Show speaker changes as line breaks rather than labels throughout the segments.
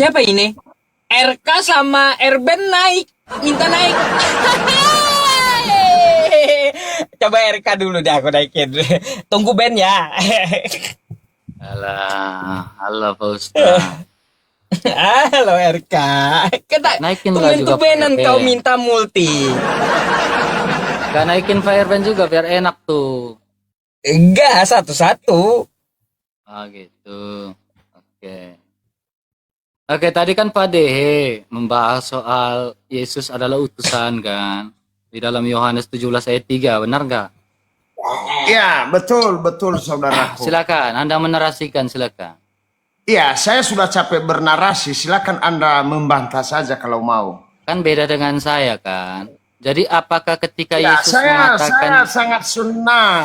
siapa ini? RK sama Erben naik, minta naik. Coba RK dulu deh aku naikin. Tunggu Ben ya.
Alah, halo Pak Ustaz.
Halo RK. Kita
Naikin lah juga
tumben-tumbenan
Pak
kau
RB.
minta multi.
Gak naikin Fireband juga biar enak tuh.
Enggak, satu-satu.
Ah gitu. Oke. Oke, tadi kan Pak Dehe membahas soal Yesus adalah utusan kan. Di dalam Yohanes 17 ayat 3, benar nggak?
Ya, betul, betul saudaraku.
Silakan, Anda menarasikan silakan.
Iya, saya sudah capek bernarasi. Silakan Anda membantah saja kalau mau.
Kan beda dengan saya kan. Jadi apakah ketika
Ya,
Yesus
saya
mengatakan
sangat senang.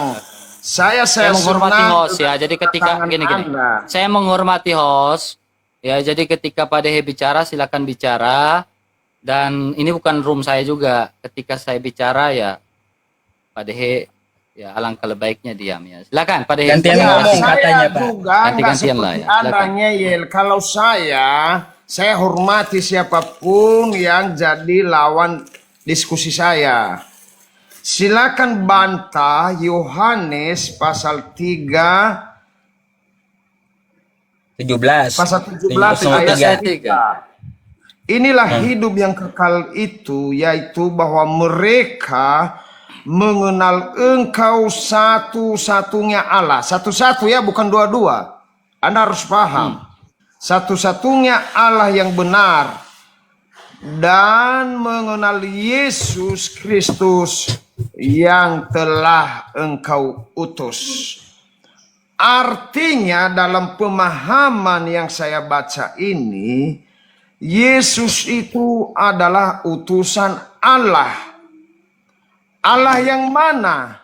Saya
saya menghormati
senang
host ya. Jadi ketika
kedatangan
gini-gini.
Anda.
Saya menghormati host. Ya, jadi ketika Pak Dehe bicara silakan bicara. Dan ini bukan room saya juga. Ketika saya bicara ya Pak Dehe ya alangkah baiknya diam ya. Silakan Pak Dehe.
Gantian
Ya,
ngomong
saya
katanya, Pak.
juga nggak
Ganti-gantian lah
seperti
ya,
Anda
silakan.
ngeyel. Kalau saya hormati siapapun yang jadi lawan diskusi saya. Silakan bantah Yohanes pasal 3
17.
pasal 17 ayat 3. Inilah hidup yang kekal itu, yaitu bahwa mereka mengenal Engkau satu-satunya Allah. Satu-satu ya, bukan dua-dua. Anda harus paham. Satu-satunya Allah yang benar. Dan mengenal Yesus Kristus yang telah Engkau utus. Artinya dalam pemahaman yang saya baca ini, Yesus itu adalah utusan Allah. Allah yang mana?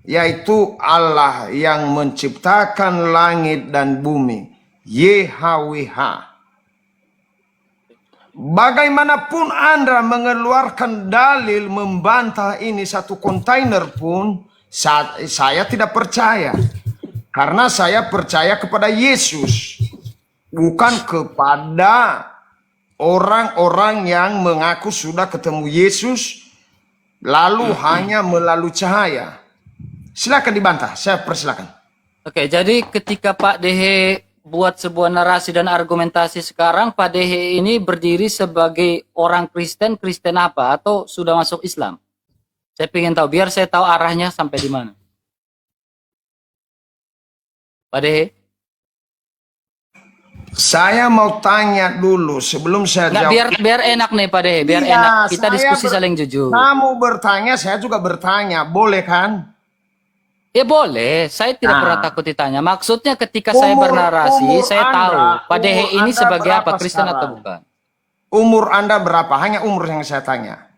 Yaitu Allah yang menciptakan langit dan bumi. YHWH. Bagaimanapun Anda mengeluarkan dalil membantah ini satu kontainer pun, saya tidak percaya. Karena saya percaya kepada Yesus. Bukan kepada orang-orang yang mengaku sudah ketemu Yesus, lalu hanya melalui cahaya. Silakan dibantah, saya persilakan.
Oke, jadi ketika Pak Dehe buat sebuah narasi dan argumentasi sekarang, Pak Dehe ini berdiri sebagai orang Kristen, Kristen apa? Atau sudah masuk Islam? Saya ingin tahu, biar saya tahu arahnya sampai di mana. Pak Dehe?
Saya mau tanya dulu sebelum saya
Nggak,
jawab.
biar enak nih Pak Dehe, biar
Iya,
enak. Kita
saya
diskusi saling jujur.
Kamu bertanya, saya juga bertanya. Boleh kan?
Ya boleh, saya tidak
Nah.
pernah takut ditanya. Maksudnya ketika saya bernarasi, saya
Anda,
tahu Pak Dehe
umur
ini
Anda
sebagai apa,
berapa
Kristen atau
sekarang?
bukan.
Umur Anda berapa? Hanya umur yang saya tanya.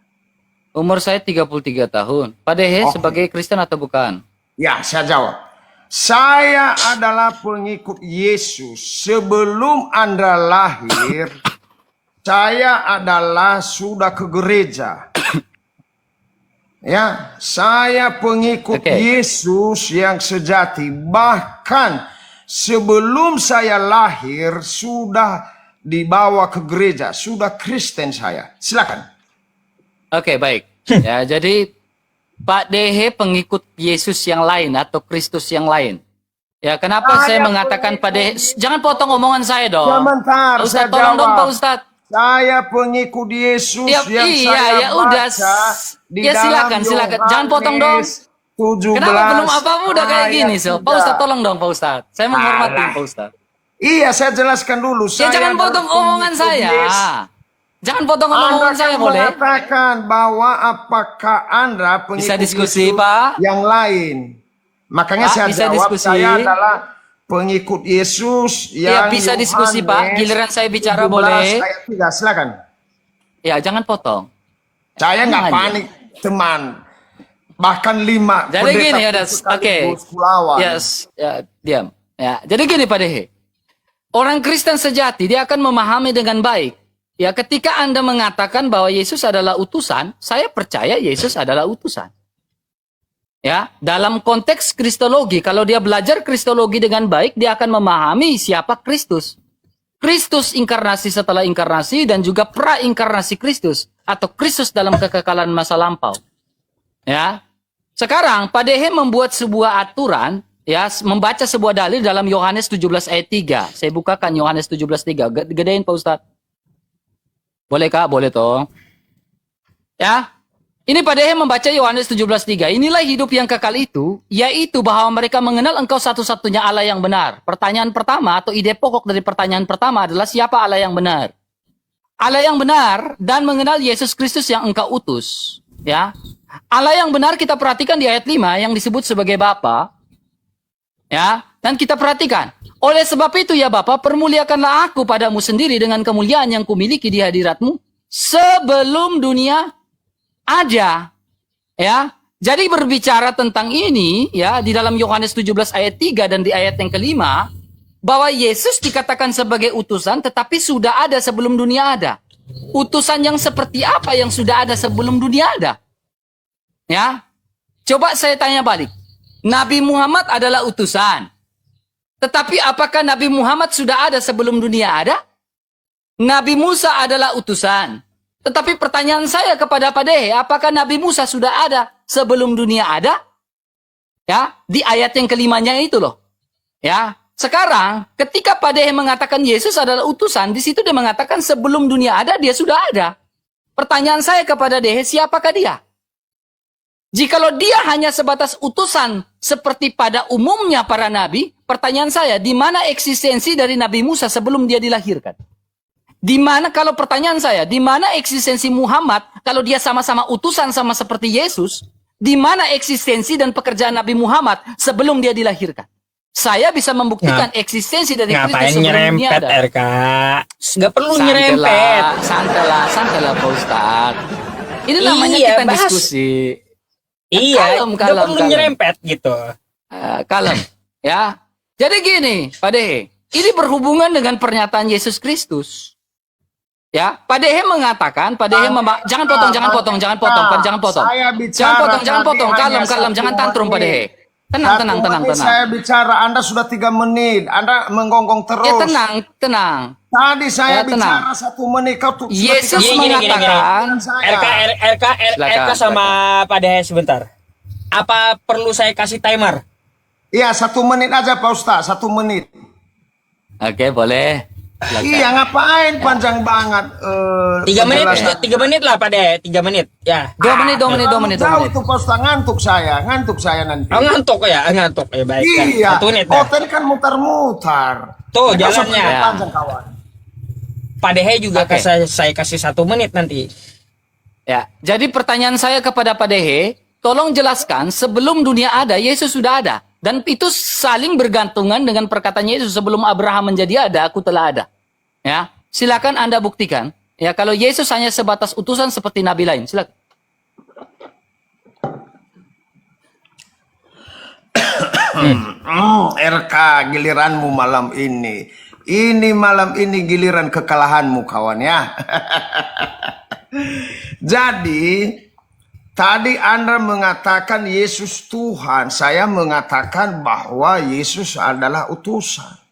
Umur saya 33 tahun. Pak Dehe
Oke.
sebagai Kristen atau bukan?
Ya, saya jawab. Saya adalah pengikut Yesus. Sebelum Anda lahir, saya adalah sudah ke gereja. Ya, saya pengikut
Oke.
Yesus yang sejati. Bahkan sebelum saya lahir sudah dibawa ke gereja, sudah Kristen saya. Silakan.
Oke, baik. Ya, jadi Pak Dehe pengikut Yesus yang lain atau Kristus yang lain. Ya, kenapa saya mengatakan Pak Dehe? Jangan potong omongan saya dong.
Sebentar,
Pak Ustadz,
saya
tolong dong
jawab.
Pak Ustadz.
Saya pengikut Yesus
Ya,
yang
iya,
saya
ya udah.
baca di
Ya, silakan,
dalam
silakan. Jangan potong dong.
Yohanes 17
Kenapa belum apa-apa udah kayak gini,
ayat
so?
3.
Pak Ustadz, tolong dong Pak Ustadz. Saya menghormati
Alah.
Pak Ustadz.
Iya, saya jelaskan dulu.
Ya, jangan potong omongan saya. Jangan potong
Anda
omongan saya,
kan
boleh?
mengatakan bahwa apakah Anda pengikut
Bisa diskusi,
Yesus
Pak?
yang lain. Makanya
Pak,
saya
bisa
jawab,
diskusi?
saya adalah pengikut Yesus
Ya,
yang
bisa diskusi, Pak.
Yohanes
Giliran saya bicara
17
boleh?
ayat 3. Silakan.
Ya, jangan potong.
Saya nggak
Tenang aja.
panik, teman. Bahkan 5
Jadi gini, ya, oke.
Kulawan.
Yes, ya, diam. Ya, jadi gini Pak Dehe. Orang Kristen sejati dia akan memahami dengan baik. Ya, ketika Anda mengatakan bahwa Yesus adalah utusan, saya percaya Yesus adalah utusan. Ya, dalam konteks kristologi, kalau dia belajar kristologi dengan baik, dia akan memahami siapa Kristus. Kristus inkarnasi setelah inkarnasi, dan juga pra-inkarnasi Kristus, atau Kristus dalam kekekalan masa lampau. Ya, sekarang Pak Dehe membuat sebuah aturan, ya, membaca sebuah dalil dalam Yohanes 17 ayat 3. Saya bukakan Yohanes 17 3. Gedein Pak Ustadz. Boleh Kak? Boleh toh. Ya, ini Pak Dehe membaca Yohanes 17 3. Inilah hidup yang kekal itu, yaitu bahwa mereka mengenal Engkau satu-satunya Allah yang benar. Pertanyaan pertama atau ide pokok dari pertanyaan pertama adalah siapa Allah yang benar? Allah yang benar dan mengenal Yesus Kristus yang Engkau utus. Ya, Allah yang benar kita perhatikan di ayat 5 yang disebut sebagai Bapa. Ya, dan kita perhatikan. Oleh sebab itu ya Bapa, permuliakanlah aku padamu sendiri dengan kemuliaan yang kumiliki di hadiratmu sebelum dunia ada. Ya, jadi berbicara tentang ini ya di dalam Yohanes 17 ayat 3 dan di ayat yang kelima, bahwa Yesus dikatakan sebagai utusan tetapi sudah ada sebelum dunia ada. Utusan yang seperti apa yang sudah ada sebelum dunia ada? Ya, coba saya tanya balik. Nabi Muhammad adalah utusan. Tetapi apakah Nabi Muhammad sudah ada sebelum dunia ada? Nabi Musa adalah utusan. Tetapi pertanyaan saya kepada Pak Dehe, apakah Nabi Musa sudah ada sebelum dunia ada? Ya, di ayat yang kelimanya itu loh. Ya, sekarang ketika Pak Dehe mengatakan Yesus adalah utusan, di situ dia mengatakan sebelum dunia ada dia sudah ada. Pertanyaan saya kepada Dehe, siapakah dia? Jikalau dia hanya sebatas utusan seperti pada umumnya para nabi, pertanyaan saya, di mana eksistensi dari Nabi Musa sebelum dia dilahirkan? Di mana, kalau pertanyaan saya, di mana eksistensi Muhammad kalau dia sama-sama utusan sama seperti Yesus? Di mana eksistensi dan pekerjaan Nabi Muhammad sebelum dia dilahirkan? Saya bisa membuktikan eksistensi dari Kristus
Ngapain
sebelum dunia
nyerempet
ada.
RK? Nggak perlu nyerempet.
Santai lah Pak Ustadz. Ini namanya
Iya,
kita
bahas.
diskusi.
Iya, nggak perlu nyerempet gitu.
Kalem, ya. Jadi gini, Pak Dehe, ini berhubungan dengan pernyataan Yesus Kristus. Ya, Pak Dehe mengatakan, Pak Dehe jangan potong, jangan potong.
Saya bicara
Jangan potong,
tadi hanya
kalem, jangan
satu
tantrum Pak
menit.
Dehe. Tenang.
Saya bicara, Anda sudah 3 menit. Anda menggonggong terus.
Ya tenang.
Tadi saya
Ya, tenang.
bicara 1 menit. Kau tuh
Yesus
Gini.
mengatakan,
RK sama Pak Dehe sebentar. Apa perlu saya kasih timer?
Iya, 1 menit aja Pak Ustaz, 1 menit.
oke boleh. Silakan.
Iya, ngapain panjang banget?
3 menit,
penjelasan.
3 menit lah Pak Dehe, 3 menit. Ya.
2 menit.
Jauh itu Pak Ustaz, ngantuk saya nanti.
Oh, ngantuk ya, baik.
Iya.
1 menit.
Oh,
Dah.
tadi kan mutar-mutar.
Tuh,
Nggak usah
jalannya.
panjang, panjang kawan.
Pak Dehe juga
Oke.
saya kasih 1 menit nanti.
Ya, jadi pertanyaan saya kepada Pak Dehe, tolong jelaskan sebelum dunia ada, Yesus sudah ada. Dan itu saling bergantungan dengan perkataan Yesus, sebelum Abraham menjadi ada, aku telah ada. Ya, silakan Anda buktikan. Ya, kalau Yesus hanya sebatas utusan seperti nabi lain, silakan.
RK, giliranmu malam ini. Ini malam ini giliran kekalahanmu kawan ya. Jadi tadi Anda mengatakan Yesus Tuhan, saya mengatakan bahwa Yesus adalah utusan.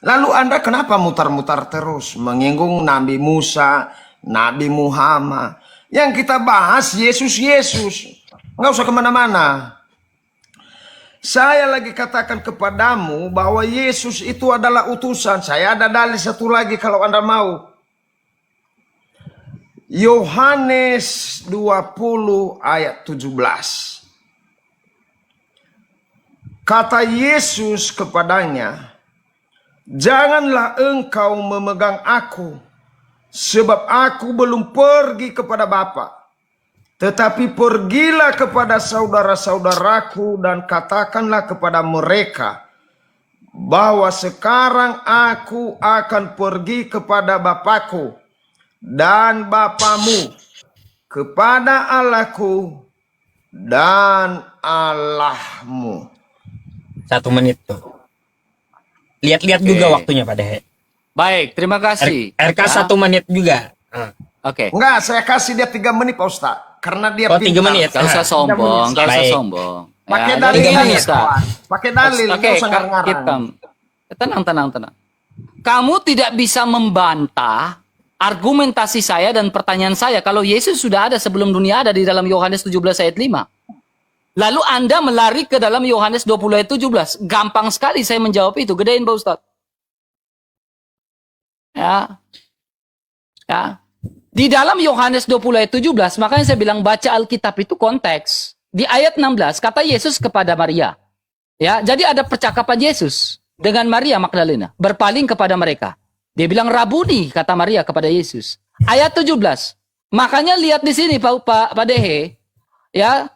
Lalu Anda kenapa mutar-mutar terus menyinggung Nabi Musa, Nabi Muhammad? Yang kita bahas Yesus. Nggak usah kemana-mana. Saya lagi katakan kepadamu bahwa Yesus itu adalah utusan. Saya ada dalil satu lagi kalau Anda mau. Yohanes 20 ayat 17. Kata Yesus kepadanya, janganlah engkau memegang aku, sebab aku belum pergi kepada Bapa. Tetapi pergilah kepada saudara-saudaraku dan katakanlah kepada mereka bahwa sekarang aku akan pergi kepada Bapakku dan Bapamu, kepada Allahku dan Allahmu.
1 menit tuh. Lihat-lihat juga
Oke.
waktunya Pak Dehe.
Baik, terima kasih.
RK
Ya.
1 menit juga.
Oke.
Enggak, saya kasih dia 3 menit Pak Ustaz. Karena dia
Oh, 3
pintar.
menit.
Gak usah sombong, gak usah
Baik.
sombong.
Pakai
Ya,
dalil
jadi
aja,
gini, Ustaz.
kawan. Pakai dalil,
Oke,
nggak usah ngarang-ngarang.
tenang. kamu tidak bisa membantah argumentasi saya dan pertanyaan saya kalau Yesus sudah ada sebelum dunia ada di dalam Yohanes 17 ayat 5. Lalu Anda melari ke dalam Yohanes 20 ayat 17. Gampang sekali saya menjawab itu. Gedein Pak Ustadz. Ya. Ya. Di dalam Yohanes 20 ayat 17, makanya saya bilang baca Alkitab itu konteks. Di ayat 16 kata Yesus kepada Maria. Ya, jadi ada percakapan Yesus dengan Maria Magdalena berpaling kepada mereka. Dia bilang Rabuni kata Maria kepada Yesus. Ayat 17. Makanya lihat di sini Pak Dehe, ya.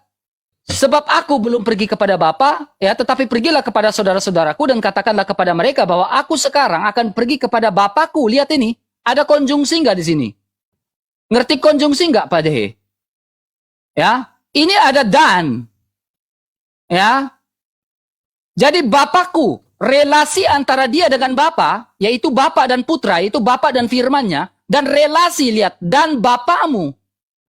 Sebab aku belum pergi kepada Bapa, ya, tetapi pergilah kepada saudara-saudaraku dan katakanlah kepada mereka bahwa aku sekarang akan pergi kepada Bapakku. Lihat ini, ada konjungsi nggak di sini? Ngerti konjungsi nggak Pak Dehe? Ya, ini ada dan. Ya. Jadi Bapakku, relasi antara dia dengan Bapa, yaitu Bapa dan Putra, itu Bapa dan firman-Nya, dan relasi lihat dan Bapamu.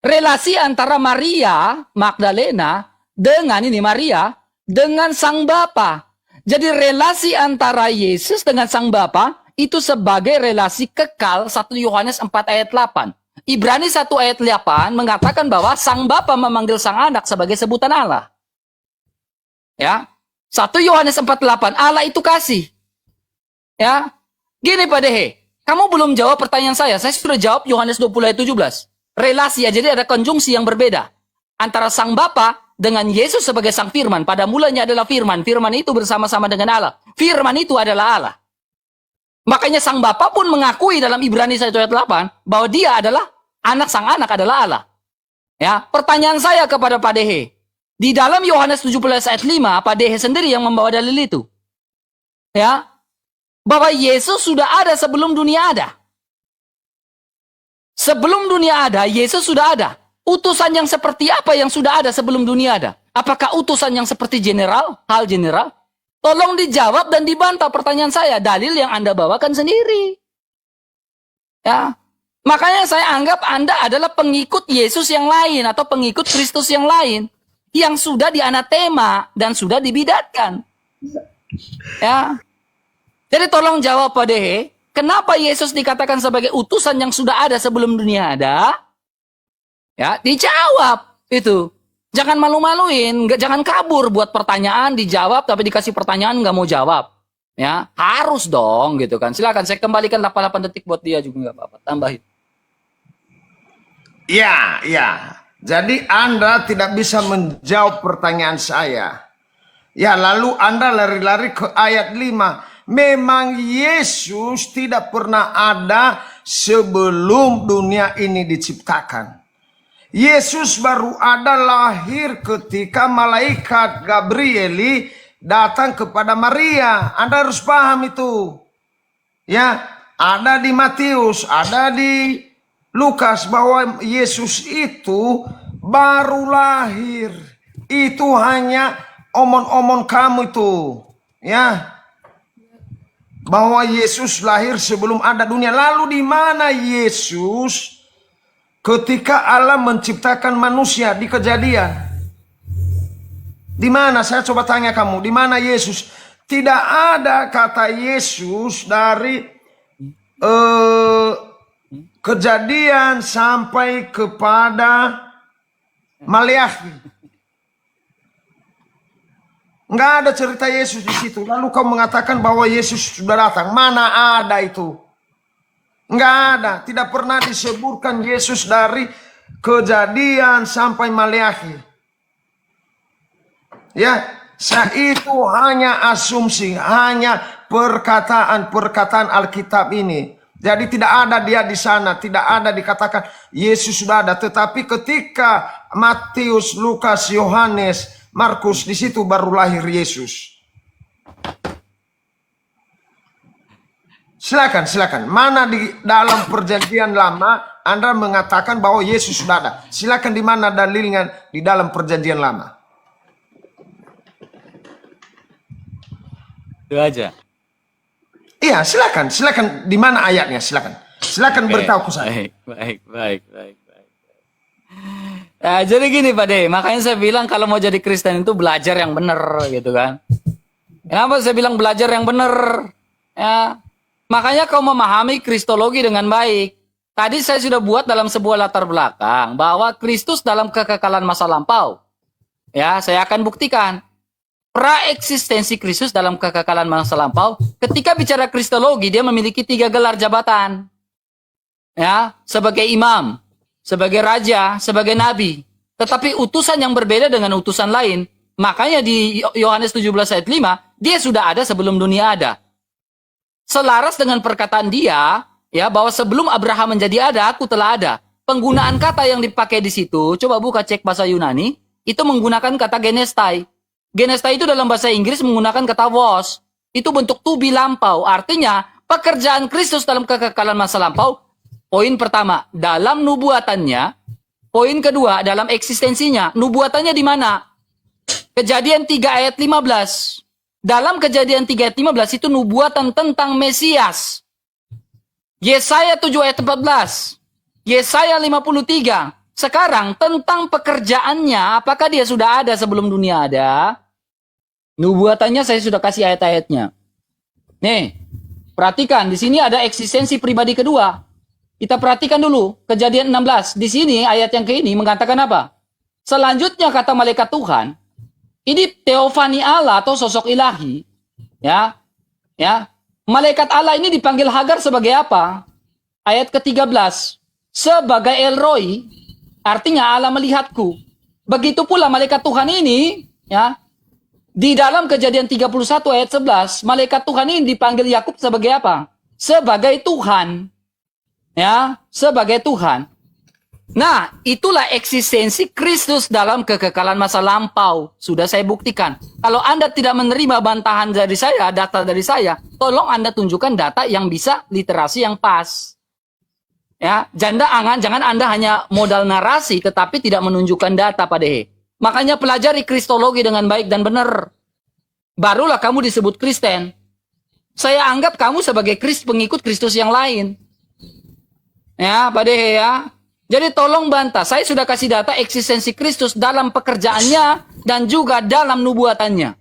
Relasi antara Maria Magdalena dengan ini Maria dengan Sang Bapa. Jadi relasi antara Yesus dengan Sang Bapa itu sebagai relasi kekal 1 Yohanes 4 ayat 8. Ibrani 1 ayat 8 mengatakan bahwa Sang Bapa memanggil Sang Anak sebagai sebutan Allah. Ya. 1 Yohanes 4:8, Allah itu kasih. Ya. Gini Pak Dehe, kamu belum jawab pertanyaan saya. Saya sudah jawab Yohanes 20 ayat 17. Relasi ya, jadi ada konjungsi yang berbeda antara Sang Bapa dengan Yesus sebagai Sang Firman. Pada mulanya adalah Firman. Firman itu bersama-sama dengan Allah. Firman itu adalah Allah. Makanya Sang Bapa pun mengakui dalam Ibrani 1 ayat 8 bahwa dia adalah anak Sang Anak adalah Allah. Ya, pertanyaan saya kepada Pak Dehe, di dalam Yohanes 17 ayat 5, Pak Dehe sendiri yang membawa dalil itu. Ya, bahwa Yesus sudah ada sebelum dunia ada. Sebelum dunia ada, Yesus sudah ada. Utusan yang seperti apa yang sudah ada sebelum dunia ada? Apakah utusan yang seperti general, hal general? Tolong dijawab dan dibantah pertanyaan saya. Dalil yang Anda bawakan sendiri. Ya, makanya saya anggap Anda adalah pengikut Yesus yang lain atau pengikut Kristus yang lain yang sudah dianatema dan sudah dibidatkan. Ya. Jadi tolong jawab Pak Dehe, kenapa Yesus dikatakan sebagai utusan yang sudah ada sebelum dunia ada? Ya, dijawab itu. Jangan malu-maluin, jangan kabur buat pertanyaan, dijawab tapi dikasih pertanyaan nggak mau jawab. Ya, harus dong gitu kan. Silakan saya kembalikan 88 detik buat dia juga nggak apa-apa. Tambahin.
Ya, ya. Jadi Anda tidak bisa menjawab pertanyaan saya. Ya, lalu Anda lari-lari ke ayat 5. Memang Yesus tidak pernah ada sebelum dunia ini diciptakan. Yesus baru ada lahir ketika malaikat Gabriel datang kepada Maria. Anda harus paham itu. Ya, ada di Matius, ada di Lukas bahwa Yesus itu baru lahir. Itu hanya omong-omong kamu itu. Ya. Bahwa Yesus lahir sebelum ada dunia. Lalu di mana Yesus ketika Allah menciptakan manusia di Kejadian? Di mana? Saya coba tanya kamu, di mana Yesus? Tidak ada kata Yesus dari Kejadian sampai kepada Maleakhi. Nggak ada cerita Yesus di situ. Lalu kau mengatakan bahwa Yesus sudah datang. Mana ada itu? Nggak ada. Tidak pernah disebutkan Yesus dari Kejadian sampai Maleakhi. Ya, itu hanya asumsi, hanya perkataan-perkataan Alkitab ini. Jadi tidak ada dia di sana, tidak ada dikatakan Yesus sudah ada. Tetapi ketika Matius, Lukas, Yohanes, Markus di situ baru lahir Yesus. Silakan. Mana di dalam perjanjian lama Anda mengatakan bahwa Yesus sudah ada? Silakan di mana dalilnya di dalam perjanjian lama?
Itu aja.
Iya, silakan. Di mana ayatnya? Silakan beritahu ke saya.
Baik. Ya, jadi gini Pak De, makanya saya bilang kalau mau jadi Kristen itu belajar yang benar gitu kan. Kenapa saya bilang belajar yang benar? Ya, Makanya kau memahami kristologi dengan baik. Tadi saya sudah buat dalam sebuah latar belakang bahwa Kristus dalam kekekalan masa lampau. Ya, saya akan buktikan. Praeksistensi Kristus dalam kekekalan masa lampau. Ketika bicara kristologi, dia memiliki 3 gelar jabatan. Ya, sebagai imam, sebagai raja, sebagai nabi. Tetapi utusan yang berbeda dengan utusan lain. Makanya di Yohanes 17 ayat 5, dia sudah ada sebelum dunia ada. Selaras dengan perkataan dia, ya, bahwa sebelum Abraham menjadi ada, aku telah ada. Penggunaan kata yang dipakai di situ, coba buka cek bahasa Yunani, itu menggunakan kata genestai. Genestai itu dalam bahasa Inggris menggunakan kata was. Itu bentuk to be lampau. Artinya, pekerjaan Kristus dalam kekekalan masa lampau, poin pertama, dalam nubuatannya. Poin kedua, dalam eksistensinya. Nubuatannya di mana? Kejadian 3 ayat 15. Dalam Kejadian 3 ayat 15 itu nubuatan tentang Mesias. Yesaya 7 ayat 14. Yesaya 53. Sekarang tentang pekerjaannya, apakah dia sudah ada sebelum dunia ada? Nubuatannya saya sudah kasih ayat-ayatnya. Nih, perhatikan di sini ada eksistensi pribadi kedua. Kita perhatikan dulu Kejadian 16. Di sini ayat yang ke ini mengatakan apa? Selanjutnya kata malaikat Tuhan, ini teofani Allah atau sosok ilahi, ya. Ya. Malaikat Allah ini dipanggil Hagar sebagai apa? Ayat ke-13. Sebagai El Roi, artinya Allah melihatku. Begitu pula malaikat Tuhan ini, ya. Di dalam Kejadian 31 ayat 11, malaikat Tuhan ini dipanggil Yakub sebagai apa? Sebagai Tuhan. Ya, sebagai Tuhan. Nah, itulah eksistensi Kristus dalam kekekalan masa lampau. Sudah saya buktikan. Kalau Anda tidak menerima bantahan dari saya, data dari saya, tolong Anda tunjukkan data yang bisa literasi yang pas. Ya, jangan Anda hanya modal narasi tetapi tidak menunjukkan data, Pak Dehe. Makanya pelajari kristologi dengan baik dan benar. Barulah kamu disebut Kristen. Saya anggap kamu sebagai pengikut Kristus yang lain. Ya, Pak Dehe ya. Jadi tolong bantah. Saya sudah kasih data eksistensi Kristus dalam pekerjaannya dan juga dalam nubuatannya.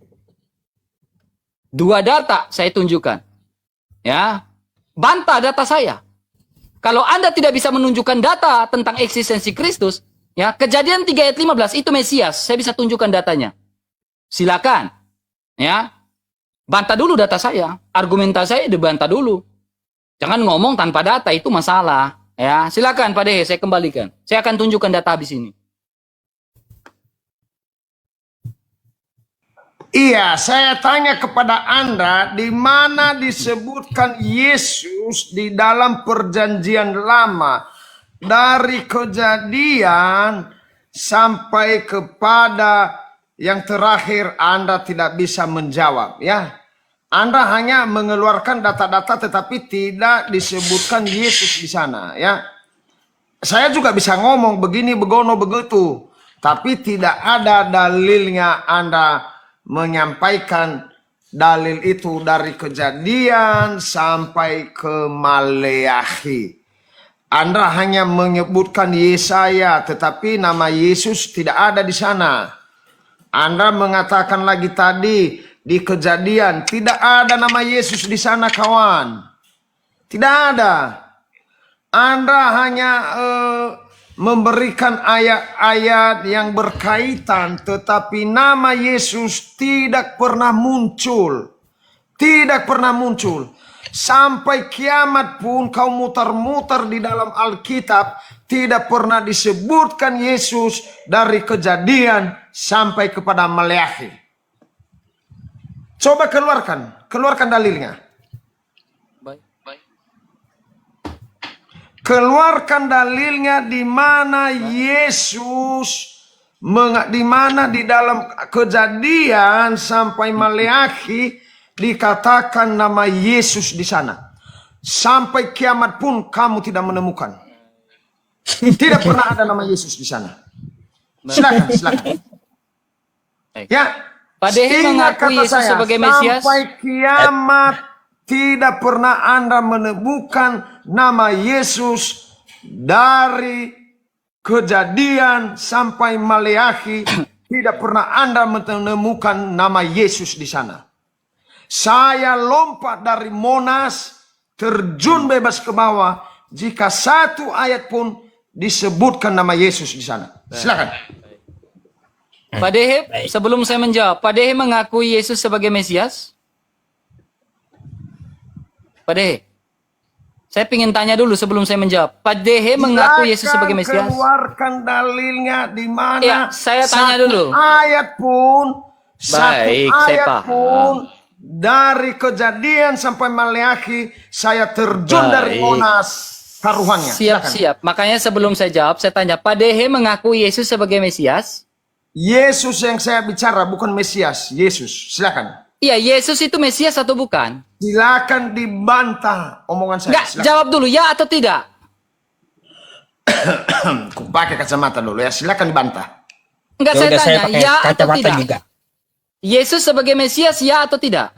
2 data saya tunjukkan. Ya. Bantah data saya. Kalau Anda tidak bisa menunjukkan data tentang eksistensi Kristus, ya, Kejadian 3 ayat 15 itu Mesias. Saya bisa tunjukkan datanya. Silakan. Ya. Bantah dulu data saya. Argumentasi saya dibantah dulu. Jangan ngomong tanpa data, itu masalah. Ya, silakan Pak Dehe, saya kembalikan. Saya akan tunjukkan data habis ini.
Iya, saya tanya kepada Anda, di mana disebutkan Yesus di dalam perjanjian lama, dari Kejadian sampai kepada yang terakhir Anda tidak bisa menjawab, ya. Anda hanya mengeluarkan data-data tetapi tidak disebutkan Yesus di sana, ya. Saya juga bisa ngomong begini, begono, begitu. Tapi tidak ada dalilnya Anda menyampaikan dalil itu dari Kejadian sampai ke Maleakhi. Anda hanya menyebutkan Yesaya tetapi nama Yesus tidak ada di sana. Anda mengatakan lagi tadi di Kejadian tidak ada nama Yesus di sana, kawan. Tidak ada. Anda hanya memberikan ayat-ayat yang berkaitan, tetapi nama Yesus tidak pernah muncul. Tidak pernah muncul. Sampai kiamat pun kau muter-muter di dalam Alkitab, tidak pernah disebutkan Yesus dari Kejadian sampai kepada Maleakhi. Coba keluarkan dalilnya. Keluarkan dalilnya di mana Yesus, di mana di dalam Kejadian sampai Maleakhi dikatakan nama Yesus di sana. Sampai kiamat pun kamu tidak menemukan. Tidak pernah ada nama Yesus di sana. Silakan. Ya.
Pak Dehe mengakui Yesus sebagai Mesias.
Sampai kiamat tidak pernah Anda menemukan nama Yesus dari Kejadian sampai Maleakhi. Tidak pernah Anda menemukan nama Yesus di sana. Saya lompat dari Monas, terjun bebas ke bawah jika satu ayat pun disebutkan nama Yesus di sana. Silakan.
Pak Dehe, sebelum saya menjawab, Pak Dehe mengakui Yesus sebagai Mesias? Pak Dehe, saya ingin tanya dulu sebelum saya menjawab. Pak Dehe mengaku Yesus sebagai Mesias?
Keluarkan dalilnya di mana.
Ya, saya tanya dulu.
Ayat pun,
Baik,
satu
saya
ayat
paham.
pun dari Kejadian sampai Maleakhi saya terjun dari
Baik.
Monas taruhannya. Silakan.
Siap. Makanya sebelum saya jawab, saya tanya, Pak Dehe mengaku Yesus sebagai Mesias?
Yesus yang saya bicara bukan Mesias, Yesus. Silakan.
Iya, Yesus itu Mesias atau bukan?
Silakan dibantah omongan saya.
Enggak,
Silakan.
jawab dulu, ya atau tidak?
Aku pakai kacamata dulu ya. Silakan dibantah.
Enggak,
Ya
saya
udah,
tanya,
pakai
ya atau
kacamata
tidak?
juga.
Yesus sebagai Mesias, ya atau tidak?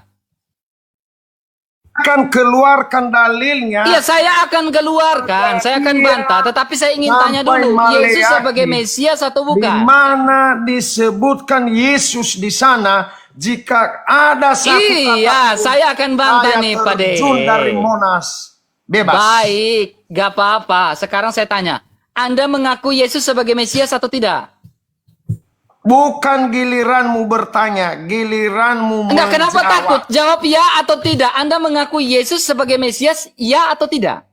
Akan keluarkan dalilnya.
Iya, saya akan keluarkan, saya akan bantah, tetapi saya ingin tanya
Sampai
dulu, Yesus
Maleakhi.
sebagai Mesias atau
Di
bukan?
mana disebutkan Yesus di sana jika ada satu
Iya,
kata pun,
saya akan bantah nih, Pak Dehe.
terjun dari Monas bebas.
Baik, gak apa-apa. Sekarang saya tanya, Anda mengaku Yesus sebagai Mesias atau tidak?
Bukan giliranmu bertanya, giliranmu
Enggak, kenapa
menjawab.
takut? Jawab ya atau tidak. Anda mengaku Yesus sebagai Mesias, ya atau tidak?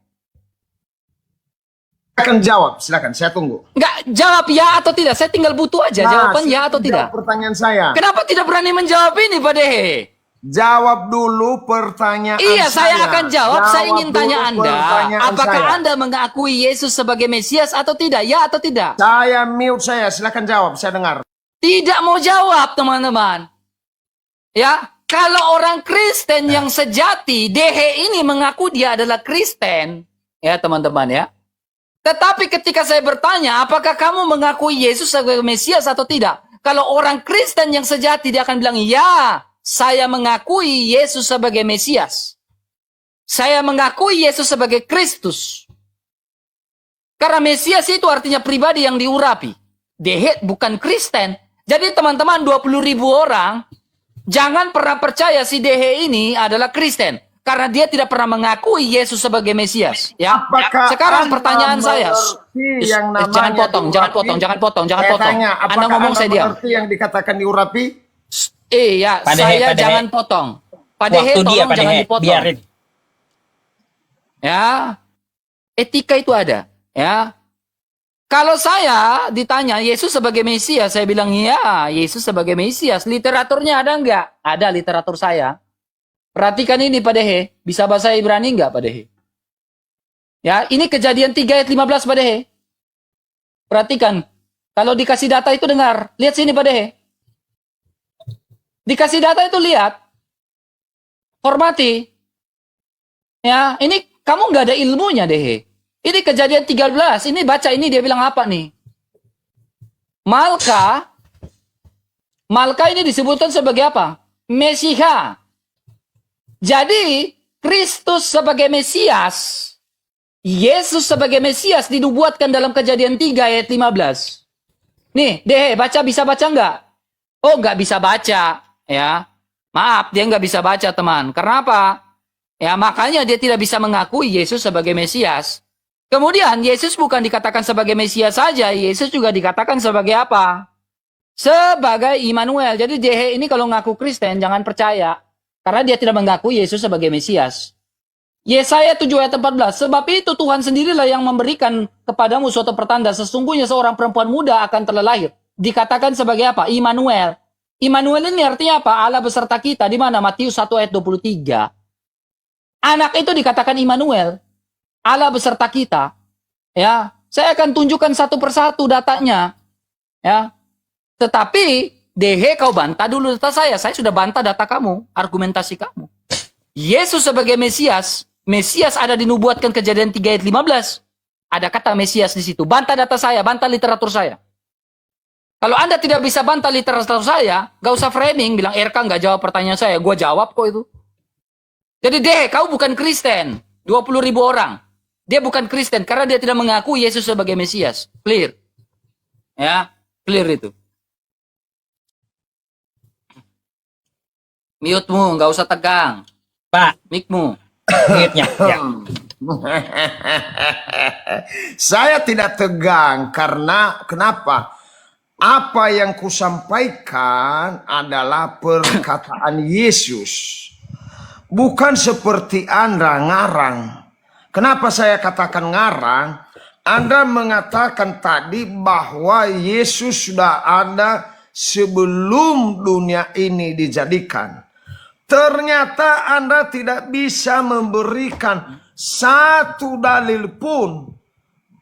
Akan jawab, silakan saya tunggu.
Enggak, jawab ya atau tidak. Saya tinggal butuh aja jawaban ya atau
jawab
tidak.
Pertanyaan saya.
Kenapa tidak berani menjawab ini, Pak Dehe?
Jawab dulu pertanyaan
Iya, saya akan jawab. Saya ingin
dulu
tanya Anda,
pertanyaan
apakah
saya.
Anda mengakui Yesus sebagai Mesias atau tidak? Ya atau tidak?
Saya mute saya, silakan jawab, saya dengar.
Tidak mau jawab, teman-teman. Ya, kalau orang Kristen yang sejati, Dehe ini mengaku dia adalah Kristen. Ya, teman-teman ya. Tetapi ketika saya bertanya, apakah kamu mengakui Yesus sebagai Mesias atau tidak? Kalau orang Kristen yang sejati, dia akan bilang, ya, saya mengakui Yesus sebagai Mesias. Saya mengakui Yesus sebagai Kristus. Karena Mesias itu artinya pribadi yang diurapi. Dehe bukan Kristen. Jadi teman-teman 20.000 orang, jangan pernah percaya si Dehe ini adalah Kristen. Karena dia tidak pernah mengakui Yesus sebagai Mesias. Ya.
Apakah
Sekarang
Anda
pertanyaan saya.
mengerti yang namanya
Jangan potong, jangan
diurapi?
potong, jangan potong, jangan
Saya
potong.
tanya,
Anda
apakah
ngomong
Anda
saya diam.
mengerti yang dikatakan diurapi?
Iya,
Pak Dehe,
saya
Pak Dehe.
jangan potong. Pak Dehe,
Waktu dia,
tolong
Pak
jangan
Dehe,
dipotong.
biarin.
Ya, etika itu ada. Ya, kalau saya ditanya Yesus sebagai Mesias, saya bilang iya, Yesus sebagai Mesias. Literaturnya ada enggak? Ada literatur saya. Perhatikan ini Pak Dehe, bisa bahasa Ibrani enggak Pak Dehe? Ya, ini Kejadian 3 ayat 15 Pak Dehe. Perhatikan, kalau dikasih data itu dengar. Lihat sini Pak Dehe. Dikasih data itu lihat. Hormati. Ya, ini kamu nggak ada ilmunya Dehe. Ini Kejadian 13. Ini baca ini dia bilang apa nih? Malka. Malka ini disebutkan sebagai apa? Mesiha. Jadi, Kristus sebagai Mesias. Yesus sebagai Mesias dinubuatkan dalam Kejadian 3 ayat 15. Nih, Dehe, baca bisa baca nggak? Oh, nggak bisa baca. Ya, maaf, dia nggak bisa baca, teman. Karena apa? Ya, makanya dia tidak bisa mengakui Yesus sebagai Mesias. Kemudian, Yesus bukan dikatakan sebagai Mesias saja. Yesus juga dikatakan sebagai apa? Sebagai Immanuel. Jadi, Dehe ini kalau ngaku Kristen, jangan percaya. Karena dia tidak mengakui Yesus sebagai Mesias. Yesaya 7 ayat 14. Sebab itu Tuhan sendirilah yang memberikan kepadamu suatu pertanda. Sesungguhnya seorang perempuan muda akan terlahir. Dikatakan sebagai apa? Immanuel. Immanuel ini artinya apa? Allah beserta kita. Di mana? Matius 1 ayat 23. Anak itu dikatakan Immanuel. Allah beserta kita. Ya, saya akan tunjukkan satu persatu datanya. Ya. Tetapi Dehe kau bantah dulu data saya. Saya sudah bantah data kamu, argumentasi kamu. Yesus sebagai Mesias, Mesias ada dinubuatkan Kejadian 3 ayat 15. Ada kata Mesias di situ. Bantah data saya, bantah literatur saya. Kalau Anda tidak bisa bantah literatur saya, gak usah framing, bilang RK gak jawab pertanyaan saya. Gua jawab kok itu. Jadi Dehe, kau bukan Kristen. 20.000 orang. Dia bukan Kristen karena dia tidak mengaku Yesus sebagai Mesias. Clear. Ya, clear itu. Mute-mu, nggak usah tegang.
Pak,
Mic-mu.
Bingitnya. Ya.
Saya tidak tegang karena kenapa? Apa yang kusampaikan adalah perkataan Yesus. Bukan seperti Anda ngarang. Kenapa saya katakan ngarang? Anda mengatakan tadi bahwa Yesus sudah ada sebelum dunia ini dijadikan. Ternyata Anda tidak bisa memberikan satu dalil pun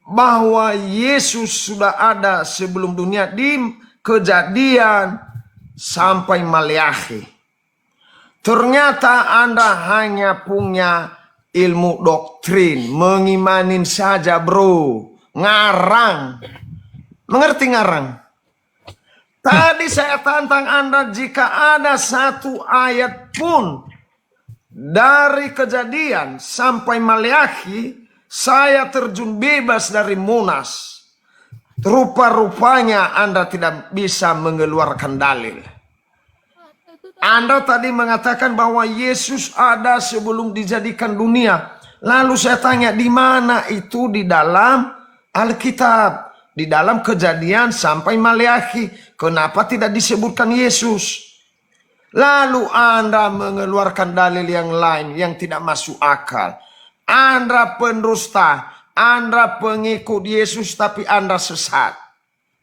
bahwa Yesus sudah ada sebelum dunia di Kejadian sampai Maleakhi. Ternyata Anda hanya punya ilmu doktrin, mengimanin saja bro, ngarang. Mengerti ngarang? Tadi saya tantang Anda jika ada satu ayat pun dari Kejadian sampai Maleakhi, saya terjun bebas dari Monas. Rupa-rupanya Anda tidak bisa mengeluarkan dalil. Anda tadi mengatakan bahwa Yesus ada sebelum dijadikan dunia. Lalu saya tanya, di mana itu di dalam Alkitab? Di dalam Kejadian sampai Maleakhi. Kenapa tidak disebutkan Yesus? Lalu Anda mengeluarkan dalil yang lain yang tidak masuk akal. Anda pendusta, Anda pengikut Yesus tapi Anda sesat.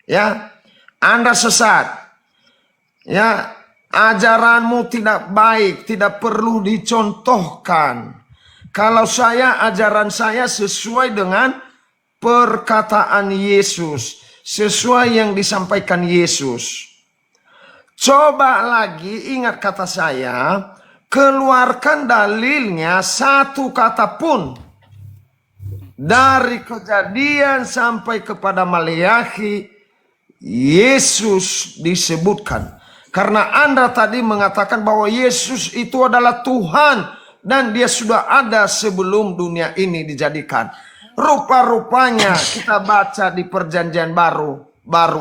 Ya, Anda sesat. Ya, ajaranmu tidak baik, tidak perlu dicontohkan. Kalau ajaran saya sesuai dengan perkataan Yesus, sesuai yang disampaikan Yesus. Coba lagi ingat kata saya, keluarkan dalilnya satu kata pun. Dari Kejadian sampai kepada Maleakhi, Yesus disebutkan. Karena Anda tadi mengatakan bahwa Yesus itu adalah Tuhan dan dia sudah ada sebelum dunia ini dijadikan. Rupa-rupanya kita baca di Perjanjian baru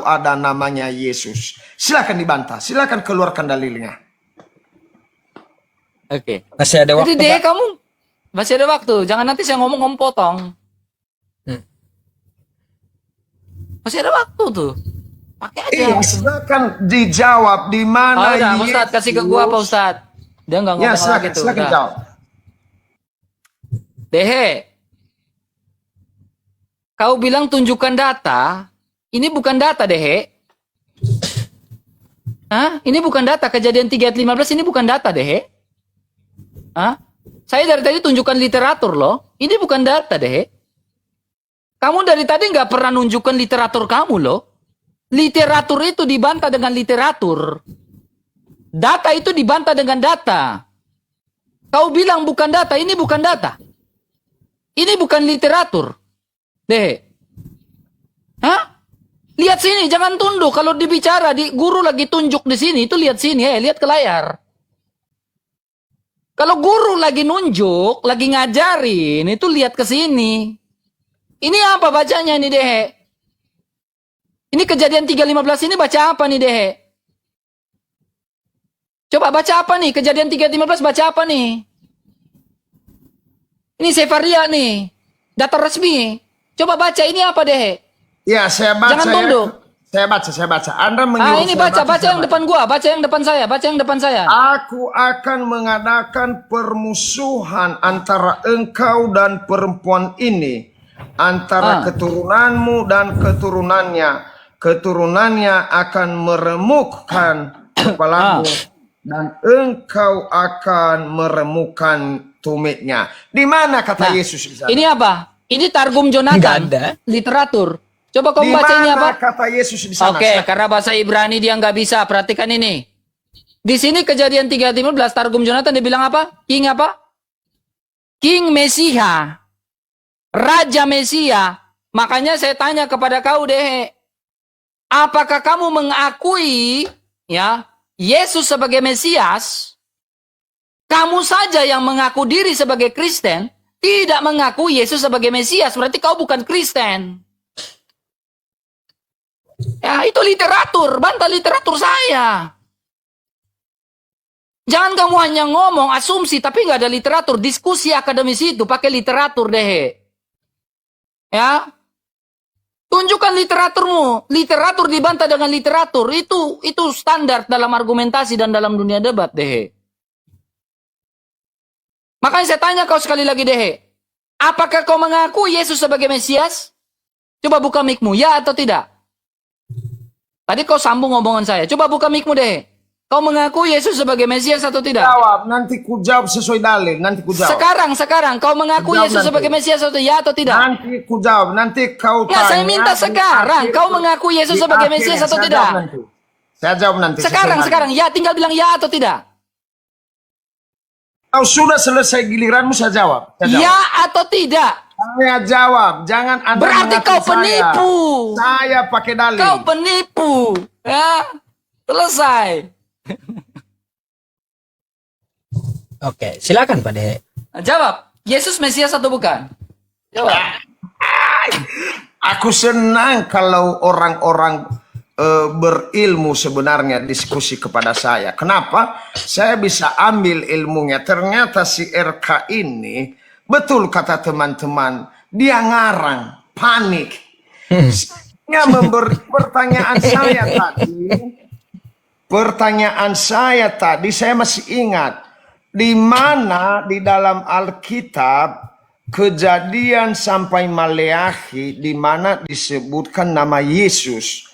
ada namanya Yesus. Silakan dibantah, silakan keluarkan dalilnya.
Oke.
Masih ada waktu,
Jadi deh
Pak?
kamu masih ada waktu. Jangan nanti saya ngomong kamu potong. Masih ada waktu tuh. Pakai aja.
Iya, silakan dijawab di mana
Udah,
Yesus.
Ustadz kasih ke gua apa Ustadz? Dia nggak ngomong
Ya, silakan,
lagi tuh.
silakan
Udah.
jawab.
Dehe, kau bilang tunjukkan data. Ini bukan data, Dehe. Hah? Ini bukan data. Kejadian 3 ayat 15 ini bukan data, Dehe. Hah? Saya dari tadi tunjukkan literatur loh. Ini bukan data, Dehe. Kamu dari tadi nggak pernah nunjukkan literatur kamu loh. Literatur itu dibantah dengan literatur. Data itu dibantah dengan data. Kau bilang bukan data, ini bukan data. Ini bukan literatur. Deh. Hah? Lihat sini, jangan tunduk. Kalau dibicara, guru lagi tunjuk di sini, itu lihat sini, lihat ke layar. Kalau guru lagi nunjuk, lagi ngajarin, itu lihat ke sini. Ini apa bacanya nih, Dehe? Ini Kejadian 3:15 ini baca apa nih, Dehe? Coba baca apa nih? Kejadian 3:15 baca apa nih? Ini Sefaria nih. Data resmi. Coba baca ini apa, Dehe?
Ya, saya baca.
Jangan tunduk.
Saya baca. Anda menyuruh
Ini
saya
baca yang depan gua, baca yang depan saya, baca yang depan saya.
Aku akan mengadakan permusuhan antara engkau dan perempuan ini, antara keturunanmu dan keturunannya. Keturunannya akan meremukkan kepalamu dan engkau akan meremukkan tumitnya. Di mana kata Yesus di sana?
Ini apa? Ini Targum Jonathan.
Nggak ada.
Literatur. Coba kamu
Di
baca ini
mana
apa?
kata Yesus di sana?
Oke, karena bahasa Ibrani dia nggak bisa. Perhatikan ini. Di sini Kejadian 3:15 Targum Jonathan dia bilang apa? King apa? King Mesia. Raja Mesia. Makanya saya tanya kepada kau, Dehe. Apakah kamu mengakui ya Yesus sebagai Mesias? Kamu saja yang mengaku diri sebagai Kristen, tidak mengaku Yesus sebagai Mesias. Berarti kau bukan Kristen. Ya, itu literatur. Bantah literatur saya. Jangan kamu hanya ngomong, asumsi, tapi nggak ada literatur. Diskusi akademis itu pakai literatur deh. Ya, tunjukkan literaturmu. Literatur dibantah dengan literatur. Itu standar dalam argumentasi dan dalam dunia debat deh. Makanya saya tanya kau sekali lagi deh. Apakah kau mengaku Yesus sebagai Mesias? Coba buka mic-mu, ya atau tidak? Tadi kau sambung ngomongan saya. Coba buka mic-mu deh. Kau mengaku Yesus sebagai Mesias atau tidak?
Jawab, nanti ku jawab sesuai dalil. Nanti ku jawab.
Sekarang kau mengaku
Jawab
Yesus
nanti.
sebagai Mesias atau tidak?
Nanti ku jawab. Nanti kau
Nggak,
tanya.
saya minta
di
sekarang.
akhir-
Kau mengaku Yesus
di
sebagai
akhir
Mesias
yang
atau
saya
tidak?
jawab nanti. Saya jawab nanti.
Sekarang. Ya, tinggal bilang ya atau tidak.
Kau sudah selesai giliranmu, saya jawab. Saya jawab.
Ya atau tidak.
Saya jawab. Jangan Anda
Berarti
mengaku
kau
saya.
penipu.
Saya pakai dalil.
Kau penipu. Ya, selesai.
Oke, silakan Pak Dehe.
Jawab. Yesus Mesias atau bukan? Jawab.
Aku senang kalau orang-orang berilmu sebenarnya diskusi kepada saya. Kenapa? Saya bisa ambil ilmunya. Ternyata si RK ini, betul kata teman-teman, dia ngarang, panik. Dia memberi pertanyaan saya tadi. Pertanyaan saya tadi, saya masih ingat. Di mana di dalam Alkitab Kejadian sampai Maleakhi di mana disebutkan nama Yesus.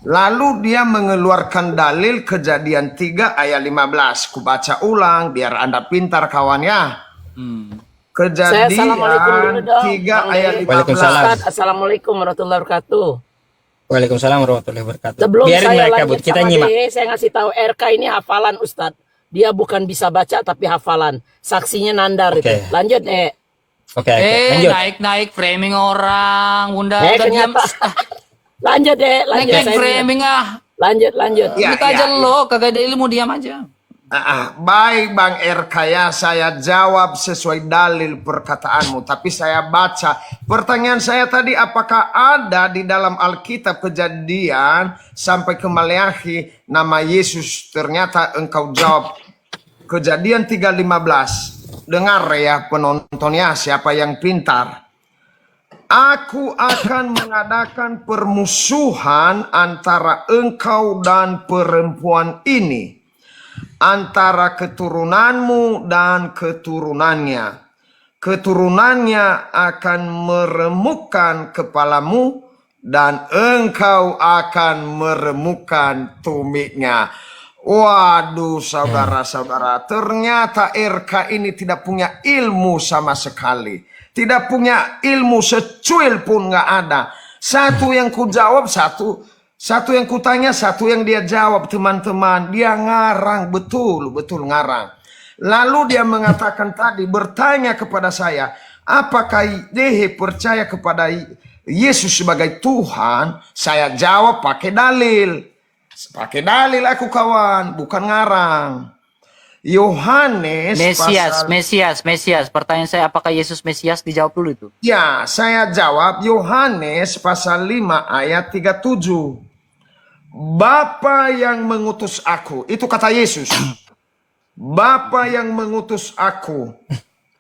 Lalu dia mengeluarkan dalil Kejadian 3 ayat 15. Ku baca ulang biar Anda pintar kawan ya. Kejadian
Assalamualaikum dulu dong,
3
Bang
ayat
Dehi.
15.
Waalaikumsalam.
Ustaz, Assalamualaikum warahmatullahi wabarakatuh.
Waalaikumsalam warahmatullahi wabarakatuh.
Sebelum
Biarin
saya
mereka,
lanjut
Bud. Kita
sama
nyimak.
Dehe, saya ngasih tahu RK ini hafalan Ustadz. Dia bukan bisa baca tapi hafalan. Saksinya Nandar
Oke.
itu. Lanjut,
Oke, lanjut.
Naik framing orang. Bunda udah diam.
Ternyata. Lanjut, lanjut.
Naik
Saya
framing
lanjut.
Ya,
Kita aja
ya.
lo, kagak ada ilmu, diam aja.
Baik Bang RK ya, saya jawab sesuai dalil perkataanmu. Tapi saya baca, pertanyaan saya tadi apakah ada di dalam Alkitab Kejadian sampai ke Maleakhi nama Yesus? Ternyata engkau jawab Kejadian 3:15. Dengar ya penontonnya, siapa yang pintar. Aku akan mengadakan permusuhan antara engkau dan perempuan ini, antara keturunanmu dan keturunannya. Keturunannya akan meremukkan kepalamu dan engkau akan meremukkan tumitnya. Waduh saudara-saudara, ternyata RK ini tidak punya ilmu sama sekali. Tidak punya ilmu secuil pun nggak ada. Satu yang ku jawab, satu yang kutanya, satu yang dia jawab teman-teman. Dia ngarang, betul ngarang. Lalu dia mengatakan tadi, bertanya kepada saya, apakah Dehe percaya kepada Yesus sebagai Tuhan? Saya jawab pakai dalil. Pakai dalil aku kawan, bukan ngarang. Yohanes
Mesias. Pertanyaan saya, apakah Yesus Mesias? Dijawab dulu itu.
Ya, saya jawab Yohanes pasal 5 ayat 37. Bapa yang mengutus aku, itu kata Yesus. Bapa yang mengutus aku,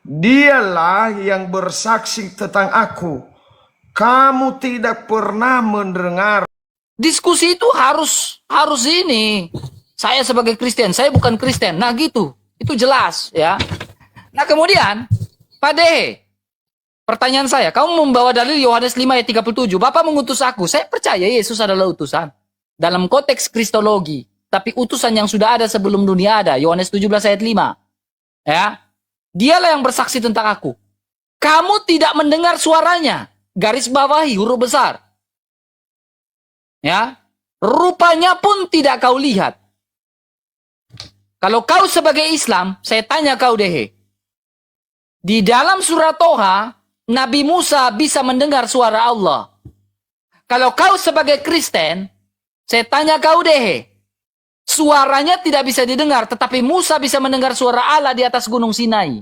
dialah yang bersaksi tentang aku. Kamu tidak pernah mendengar.
Diskusi itu harus ini. Saya sebagai Kristen, saya bukan Kristen. Nah gitu, itu jelas ya. Nah kemudian, Pak Dehe, pertanyaan saya, kamu membawa dalil Yohanes 5 ayat 37. Bapak mengutus aku, saya percaya Yesus adalah utusan. Dalam konteks kristologi, tapi utusan yang sudah ada sebelum dunia ada. Yohanes 17 ayat 5. Ya, dialah yang bersaksi tentang aku. Kamu tidak mendengar suaranya. Garis bawahi huruf besar. Ya, rupanya pun tidak kau lihat. Kalau kau sebagai Islam, saya tanya kau Dehe. Di dalam surat Toha, Nabi Musa bisa mendengar suara Allah. Kalau kau sebagai Kristen, saya tanya kau Dehe. Suaranya tidak bisa didengar, tetapi Musa bisa mendengar suara Allah di atas gunung Sinai.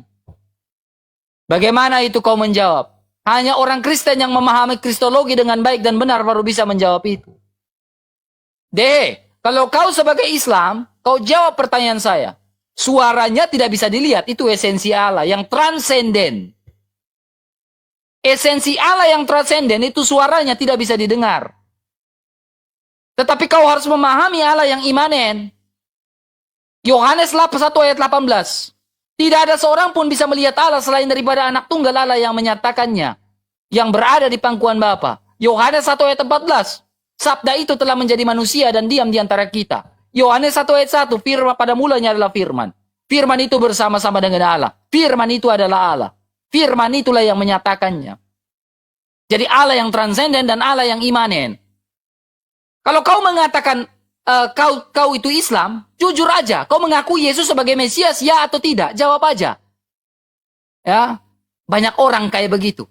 Bagaimana itu kau menjawab? Hanya orang Kristen yang memahami kristologi dengan baik dan benar baru bisa menjawab itu. Dehe, kalau kau sebagai Islam, kau jawab pertanyaan saya. Suaranya tidak bisa dilihat, itu esensi Allah yang transenden. Esensi Allah yang transenden itu suaranya tidak bisa didengar. Tetapi kau harus memahami Allah yang imanen. Yohanes 1 ayat 18. Tidak ada seorang pun bisa melihat Allah selain daripada anak tunggal Allah yang menyatakannya, yang berada di pangkuan Bapa. Yohanes 1 ayat 14. Sabda itu telah menjadi manusia dan diam di antara kita. Yohanes 1 ayat 1. Firman pada mulanya adalah firman. Firman itu bersama-sama dengan Allah. Firman itu adalah Allah. Firman itulah yang menyatakannya. Jadi Allah yang transenden dan Allah yang imanen. Kalau kau mengatakan kau itu Islam, jujur aja. Kau mengaku Yesus sebagai Mesias, ya atau tidak? Jawab aja. Ya, banyak orang kayak begitu.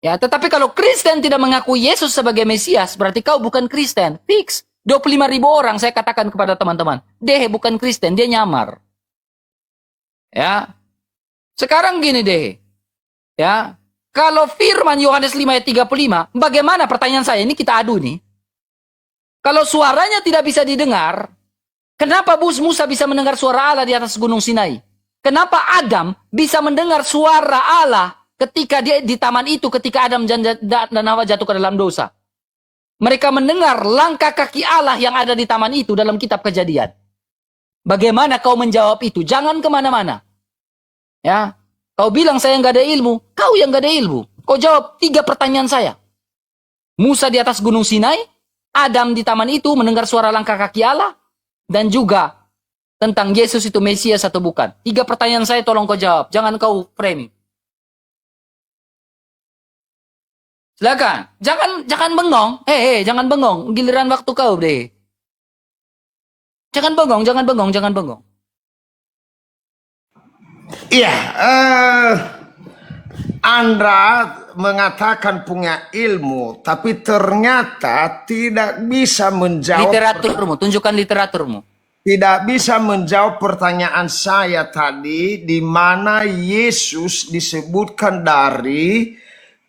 Ya, tetapi kalau Kristen tidak mengaku Yesus sebagai Mesias, berarti kau bukan Kristen. Fix. 25.000 orang saya katakan kepada teman-teman. Dehe bukan Kristen, dia nyamar. Ya. Sekarang gini deh. Ya. Kalau firman Yohanes 5 ayat 35, bagaimana pertanyaan saya? Ini kita adu nih. Kalau suaranya tidak bisa didengar, kenapa Musa bisa mendengar suara Allah di atas gunung Sinai? Kenapa Adam bisa mendengar suara Allah ketika dia di taman itu, ketika Adam dan Hawa jatuh ke dalam dosa? Mereka mendengar langkah kaki Allah yang ada di taman itu dalam kitab Kejadian. Bagaimana kau menjawab itu? Jangan kemana-mana. Ya, kau bilang saya nggak ada ilmu, kau yang nggak ada ilmu. Kau jawab 3 pertanyaan saya. Musa di atas gunung Sinai, Adam di taman itu mendengar suara langkah kaki Allah, dan juga tentang Yesus itu Mesias atau bukan. 3 pertanyaan saya tolong kau jawab, jangan kau framing. Silakan, jangan bengong. Jangan bengong, giliran waktu kau deh. Jangan bengong.
Iya, Anda mengatakan punya ilmu, tapi ternyata tidak bisa menjawab.
Literaturmu, tunjukkan literaturmu.
Tidak bisa menjawab pertanyaan saya tadi, di mana Yesus disebutkan dari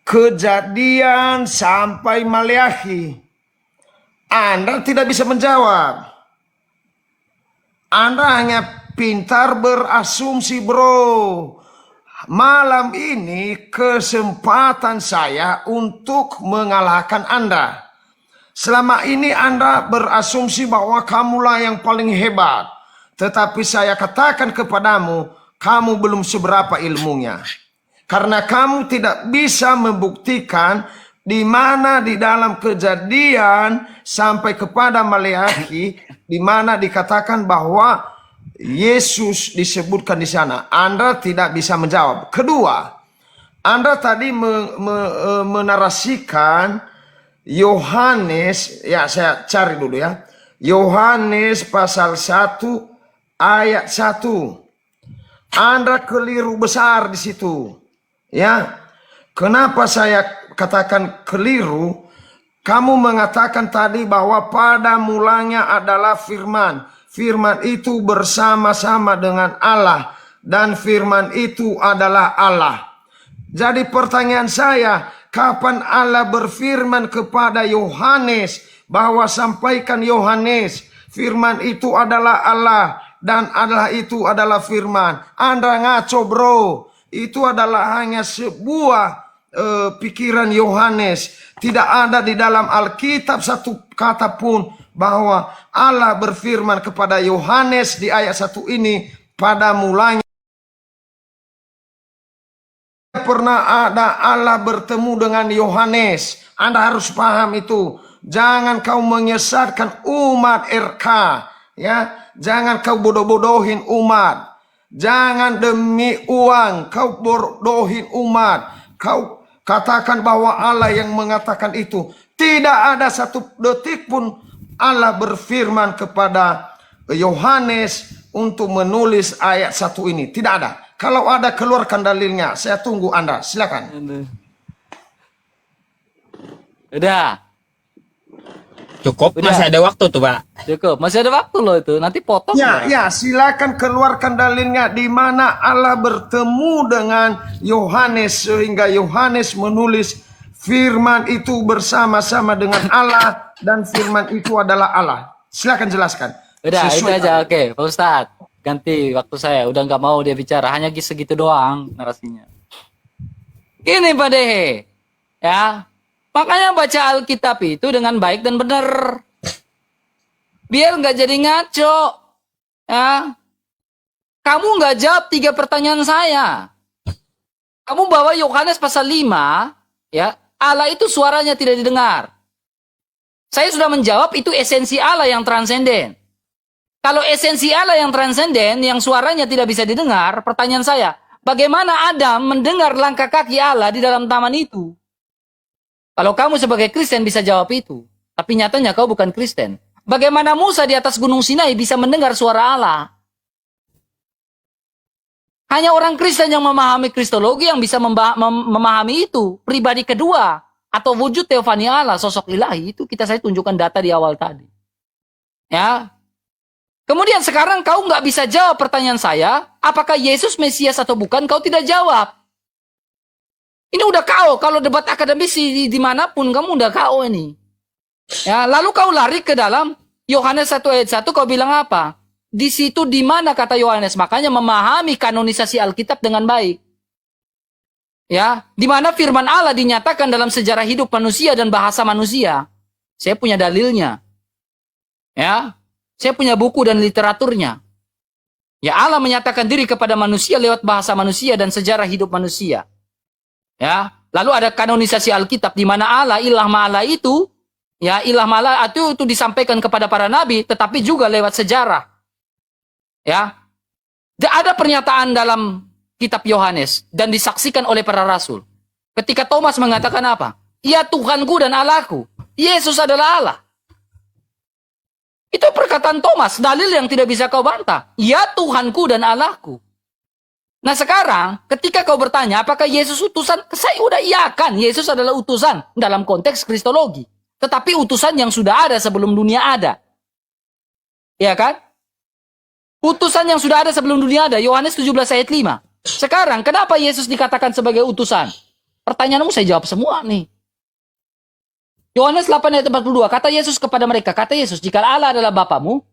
Kejadian sampai Maleakhi. Anda tidak bisa menjawab. Anda hanya pintar berasumsi, bro. Malam ini kesempatan saya untuk mengalahkan Anda. Selama ini Anda berasumsi bahwa kamulah yang paling hebat. Tetapi saya katakan kepadamu, kamu belum seberapa ilmunya. Karena kamu tidak bisa membuktikan di mana di dalam Kejadian sampai kepada Maleakhi, di mana dikatakan bahwa Yesus disebutkan di sana. Anda tidak bisa menjawab. Kedua, Anda tadi menarasikan Yohanes, ya saya cari dulu ya. Yohanes pasal 1 ayat 1. Anda keliru besar di situ. Ya. Kenapa saya katakan keliru? Kamu mengatakan tadi bahwa pada mulanya adalah firman. Firman itu bersama-sama dengan Allah, dan firman itu adalah Allah. Jadi pertanyaan saya, kapan Allah berfirman kepada Yohanes bahwa sampaikan Yohanes, firman itu adalah Allah dan Allah itu adalah firman? Anda ngaco, bro. Itu adalah hanya sebuah pikiran Yohanes. Tidak ada di dalam Alkitab satu kata pun bahwa Allah berfirman kepada Yohanes di ayat 1 ini, pada mulanya pernah ada Allah bertemu dengan Yohanes. Anda harus paham itu. Jangan kau menyesatkan umat RK, ya. Jangan kau bodoh-bodohin umat. Jangan demi uang kau bodohin umat. Kau katakan bahwa Allah yang mengatakan itu. Tidak ada satu detik pun Allah berfirman kepada Yohanes untuk menulis ayat 1 ini. Tidak ada. Kalau ada, keluarkan dalilnya. Saya tunggu Anda. Silakan.
Udah.
Cukup, masih ada waktu tuh, Pak.
Cukup, masih ada waktu loh itu. Nanti potong.
Ya, silakan keluarkan dalilnya di mana Allah bertemu dengan Yohanes sehingga Yohanes menulis firman itu bersama-sama dengan Allah dan firman itu adalah Allah. Silakan jelaskan.
Udah, itu aja. Oke, Pak Ustadz. ganti waktu saya. Udah nggak mau dia bicara, hanya segitu doang narasinya. Gini Pak Dehe, ya. Makanya baca Alkitab itu dengan baik dan benar. Biar nggak jadi ngaco. Ya. Kamu nggak jawab 3 pertanyaan saya. Kamu bawa Yohanes pasal 5, ya. Allah itu suaranya tidak didengar. Saya sudah menjawab itu esensi Allah yang transenden. Kalau esensi Allah yang transenden, yang suaranya tidak bisa didengar, pertanyaan saya, bagaimana Adam mendengar langkah kaki Allah di dalam taman itu? Kalau kamu sebagai Kristen bisa jawab itu, tapi nyatanya kau bukan Kristen. Bagaimana Musa di atas Gunung Sinai bisa mendengar suara Allah? Hanya orang Kristen yang memahami Kristologi yang bisa memahami itu. Pribadi kedua, atau wujud teofani Allah, sosok ilahi, itu saya tunjukkan data di awal tadi. Ya. Kemudian sekarang kau nggak bisa jawab pertanyaan saya, apakah Yesus Mesias atau bukan, kau tidak jawab. Ini udah KO, kalau debat akademis dimanapun kamu udah KO ini. Ya, lalu kau lari ke dalam Yohanes 1 ayat 1, kau bilang apa? Di situ di mana kata Yohanes, makanya memahami kanonisasi Alkitab dengan baik. Ya, di mana firman Allah dinyatakan dalam sejarah hidup manusia dan bahasa manusia. Saya punya dalilnya. Ya, saya punya buku dan literaturnya. Ya, Allah menyatakan diri kepada manusia lewat bahasa manusia dan sejarah hidup manusia. Ya, lalu ada kanonisasi Alkitab di mana Allah, ilah ma'ala itu, ya, ilah ma'ala itu disampaikan kepada para nabi, tetapi juga lewat sejarah. Ya, ada pernyataan dalam kitab Yohanes dan disaksikan oleh para rasul. Ketika Thomas mengatakan apa? Ya Tuhanku dan Allahku. Yesus adalah Allah. Itu perkataan Thomas, dalil yang tidak bisa kau bantah. Ya Tuhanku dan Allahku. Nah sekarang, ketika kau bertanya, apakah Yesus utusan? Saya udah iyakan, Yesus adalah utusan dalam konteks kristologi. Tetapi utusan yang sudah ada sebelum dunia ada. Iya kan? Utusan yang sudah ada sebelum dunia ada, Yohanes 17 ayat 5. Sekarang, kenapa Yesus dikatakan sebagai utusan? Pertanyaanmu saya jawab semua nih. Yohanes 8 ayat 42, kata Yesus kepada mereka, kata Yesus, jika Allah adalah Bapamu,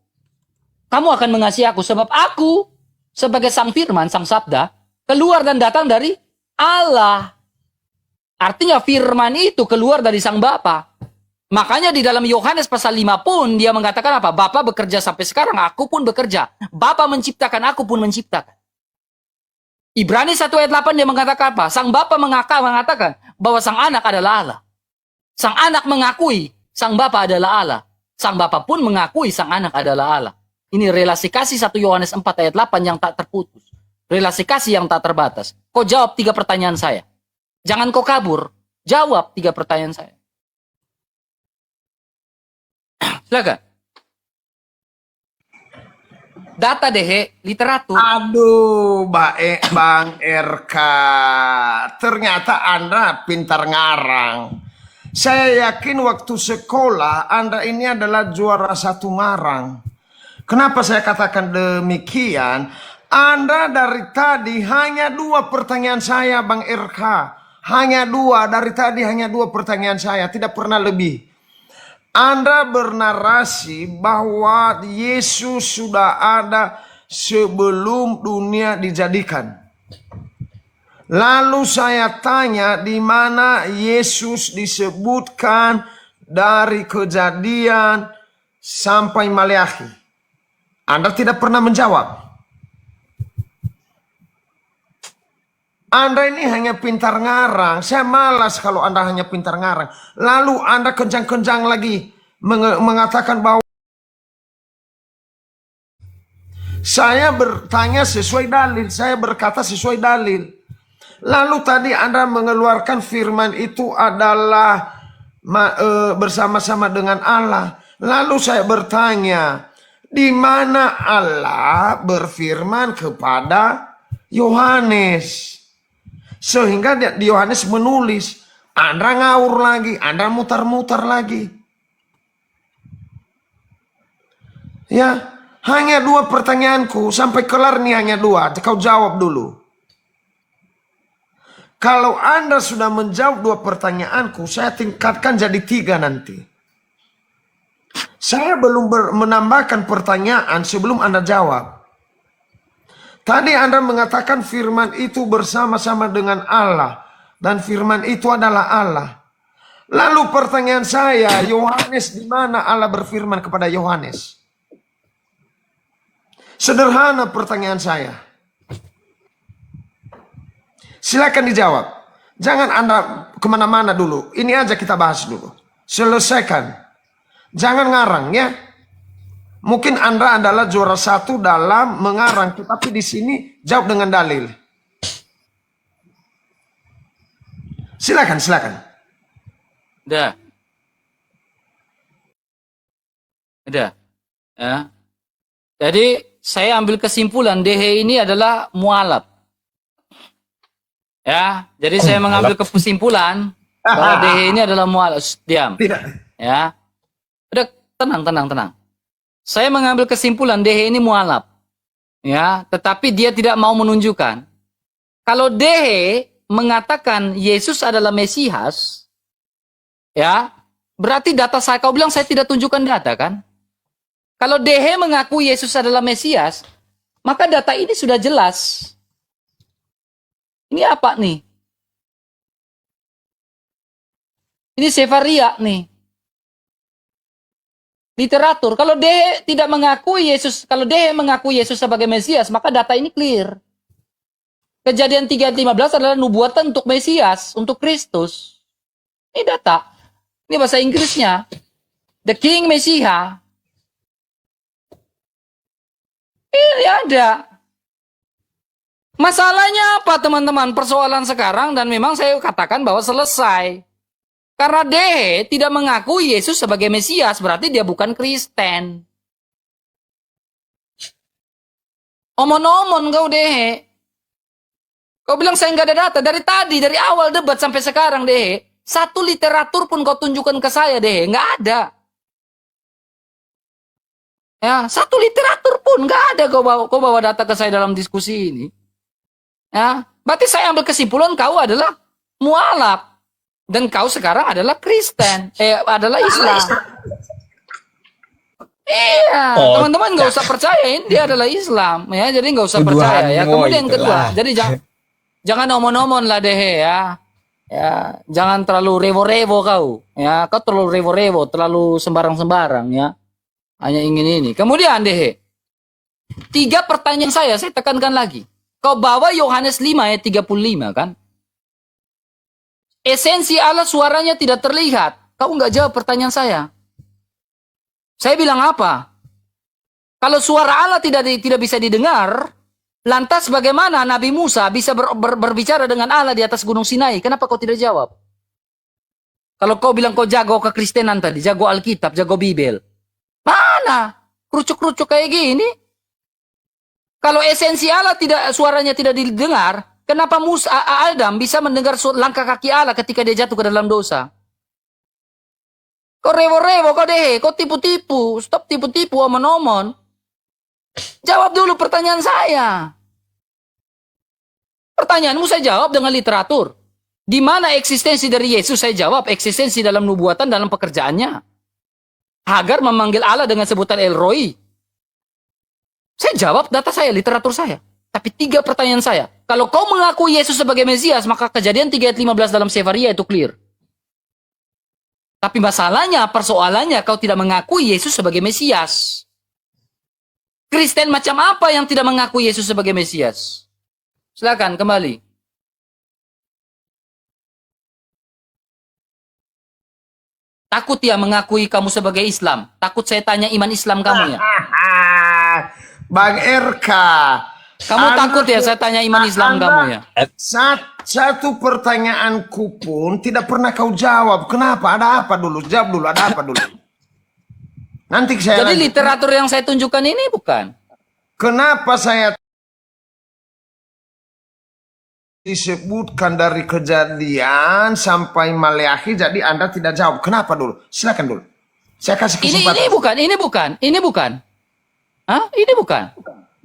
kamu akan mengasihi aku, sebab aku sebagai sang firman, sang sabda, keluar dan datang dari Allah. Artinya firman itu keluar dari sang Bapa. Makanya di dalam Yohanes pasal 5 pun dia mengatakan apa? Bapa bekerja sampai sekarang, aku pun bekerja. Bapa menciptakan, aku pun menciptakan. Ibrani 1 ayat 8 dia mengatakan apa? Sang Bapa mengatakan bahwa sang anak adalah Allah. Sang anak mengakui sang Bapa adalah Allah. Sang Bapa pun mengakui sang anak adalah Allah. Ini relasi kasih 1 Yohanes 4 ayat 8 yang tak terputus. Relasi kasih yang tak terbatas. Kau jawab 3 pertanyaan saya. Jangan kau kabur. Jawab 3 pertanyaan saya. Silakan. Data Dehe, literatur.
Aduh, Bang RK. Ternyata Anda pintar ngarang. Saya yakin waktu sekolah Anda ini adalah juara 1 ngarang. Kenapa saya katakan demikian? Anda dari tadi hanya 2 pertanyaan saya, Bang RK. Hanya 2, dari tadi hanya 2 pertanyaan saya, tidak pernah lebih. Anda bernarasi bahwa Yesus sudah ada sebelum dunia dijadikan. Lalu saya tanya di mana Yesus disebutkan dari Kejadian sampai Maleakhi. Anda tidak pernah menjawab. Anda ini hanya pintar ngarang. Saya malas kalau Anda hanya pintar ngarang. Lalu Anda kencang-kencang lagi mengatakan bahwa saya bertanya sesuai dalil. Saya berkata sesuai dalil. Lalu tadi Anda mengeluarkan firman itu adalah bersama-sama dengan Allah. Lalu saya bertanya, di mana Allah berfirman kepada Yohanes? Sehingga di Yohanes menulis, Anda ngawur lagi, Anda mutar-mutar lagi. Ya, hanya 2 pertanyaanku, sampai kelar nih hanya 2, kau jawab dulu. Kalau Anda sudah menjawab 2 pertanyaanku, saya tingkatkan jadi 3 nanti. Saya belum menambahkan pertanyaan sebelum Anda jawab. Tadi Anda mengatakan firman itu bersama-sama dengan Allah. Dan firman itu adalah Allah. Lalu pertanyaan saya, Yohanes, di mana Allah berfirman kepada Yohanes? Sederhana pertanyaan saya. Silakan dijawab. Jangan Anda kemana-mana dulu. Ini aja kita bahas dulu. Selesaikan. Jangan ngarang ya. Mungkin Anda adalah juara satu dalam mengarang, tetapi di sini jawab dengan dalil. Silakan, silakan.
Udah. Udah. Ya. Jadi saya ambil kesimpulan DH ini adalah mualaf. Ya, jadi saya mengambil kesimpulan bahwa DH ini adalah mualaf. Diam.
Tidak.
Ya. Udah, tenang. Saya mengambil kesimpulan DH ini mualaf. Ya, tetapi dia tidak mau menunjukkan. Kalau DH mengatakan Yesus adalah Mesias, ya, berarti data saya, kau bilang saya tidak tunjukkan data kan? Kalau DH mengaku Yesus adalah Mesias, maka data ini sudah jelas. Ini apa nih? Ini Sefaria nih. Literatur. Kalau DH tidak mengakui Yesus, kalau DH mengaku Yesus sebagai Mesias, maka data ini clear. Kejadian 3:15 adalah nubuatan untuk Mesias, untuk Kristus. Ini data. Ini bahasa Inggrisnya. The King Messiah. Ini ada. Masalahnya apa teman-teman? Persoalan sekarang dan memang saya katakan bahwa selesai. Karena DH tidak mengakui Yesus sebagai Mesias, berarti dia bukan Kristen. Omon-omon kau DH. Kau bilang saya nggak ada data. Dari tadi, dari awal debat sampai sekarang DH. Satu literatur pun kau tunjukkan ke saya DH. Nggak ada. Ya, satu literatur pun nggak ada kau bawa data ke saya dalam diskusi ini. Ya, berarti saya ambil kesimpulan kau adalah mualaf. Dan kau sekarang adalah Kristen, adalah Islam. Iya, teman-teman nggak usah percayain dia adalah Islam, ya. Jadi nggak usah percaya ya. Kemudian kedua, jadi jangan omon-omon lah deh ya. Ya, jangan terlalu revo-revo kau. Ya, kau terlalu revo-revo, terlalu sembarang-sembarang ya. Hanya ingin ini. Kemudian deh, 3 pertanyaan saya tekankan lagi. Kau bawa Yohanes 5 ayat 35 kan? Esensi Allah suaranya tidak terlihat. Kau nggak jawab pertanyaan saya. Saya bilang apa? Kalau suara Allah tidak bisa didengar, lantas bagaimana Nabi Musa bisa berbicara dengan Allah di atas Gunung Sinai? Kenapa kau tidak jawab? Kalau kau bilang kau jago kekristenan tadi, jago Alkitab, jago Bibel. Mana? Kerucuk-kerucuk kayak gini. Kalau esensi Allah suaranya tidak didengar, kenapa Adam bisa mendengar langkah kaki Allah ketika dia jatuh ke dalam dosa? Kau revo-revo, kau deh, kau tipu-tipu. Stop tipu-tipu, omon-omon. Jawab dulu pertanyaan saya. Pertanyaanmu saya jawab dengan literatur. Di mana eksistensi dari Yesus? Saya jawab eksistensi dalam nubuatan, dalam pekerjaannya. Hagar memanggil Allah dengan sebutan El Roi. Saya jawab data saya, literatur saya. Tapi 3 pertanyaan saya. Kalau kau mengaku Yesus sebagai Mesias, maka Kejadian 3:15 dalam Sefaria itu clear. Tapi masalahnya, persoalannya, kau tidak mengakui Yesus sebagai Mesias. Kristen macam apa yang tidak mengakui Yesus sebagai Mesias? Silakan kembali. Takut ya mengakui kamu sebagai Islam? Takut saya tanya iman Islam kamu ya?
Bang RK.
Kamu takut ya saya tanya iman Islam kamu ya?
Satu pertanyaanku pun tidak pernah kau jawab. Kenapa? Ada apa dulu? Jawab dulu. Ada apa dulu? Nanti saya
Jadi
lanjut.
literatur yang saya tunjukkan ini bukan?
Kenapa saya disebutkan dari Kejadian sampai Maleakhi, jadi Anda tidak jawab. Kenapa dulu? Silakan dulu. Saya kasih kesempatan.
Ini bukan. Hah? Ini bukan.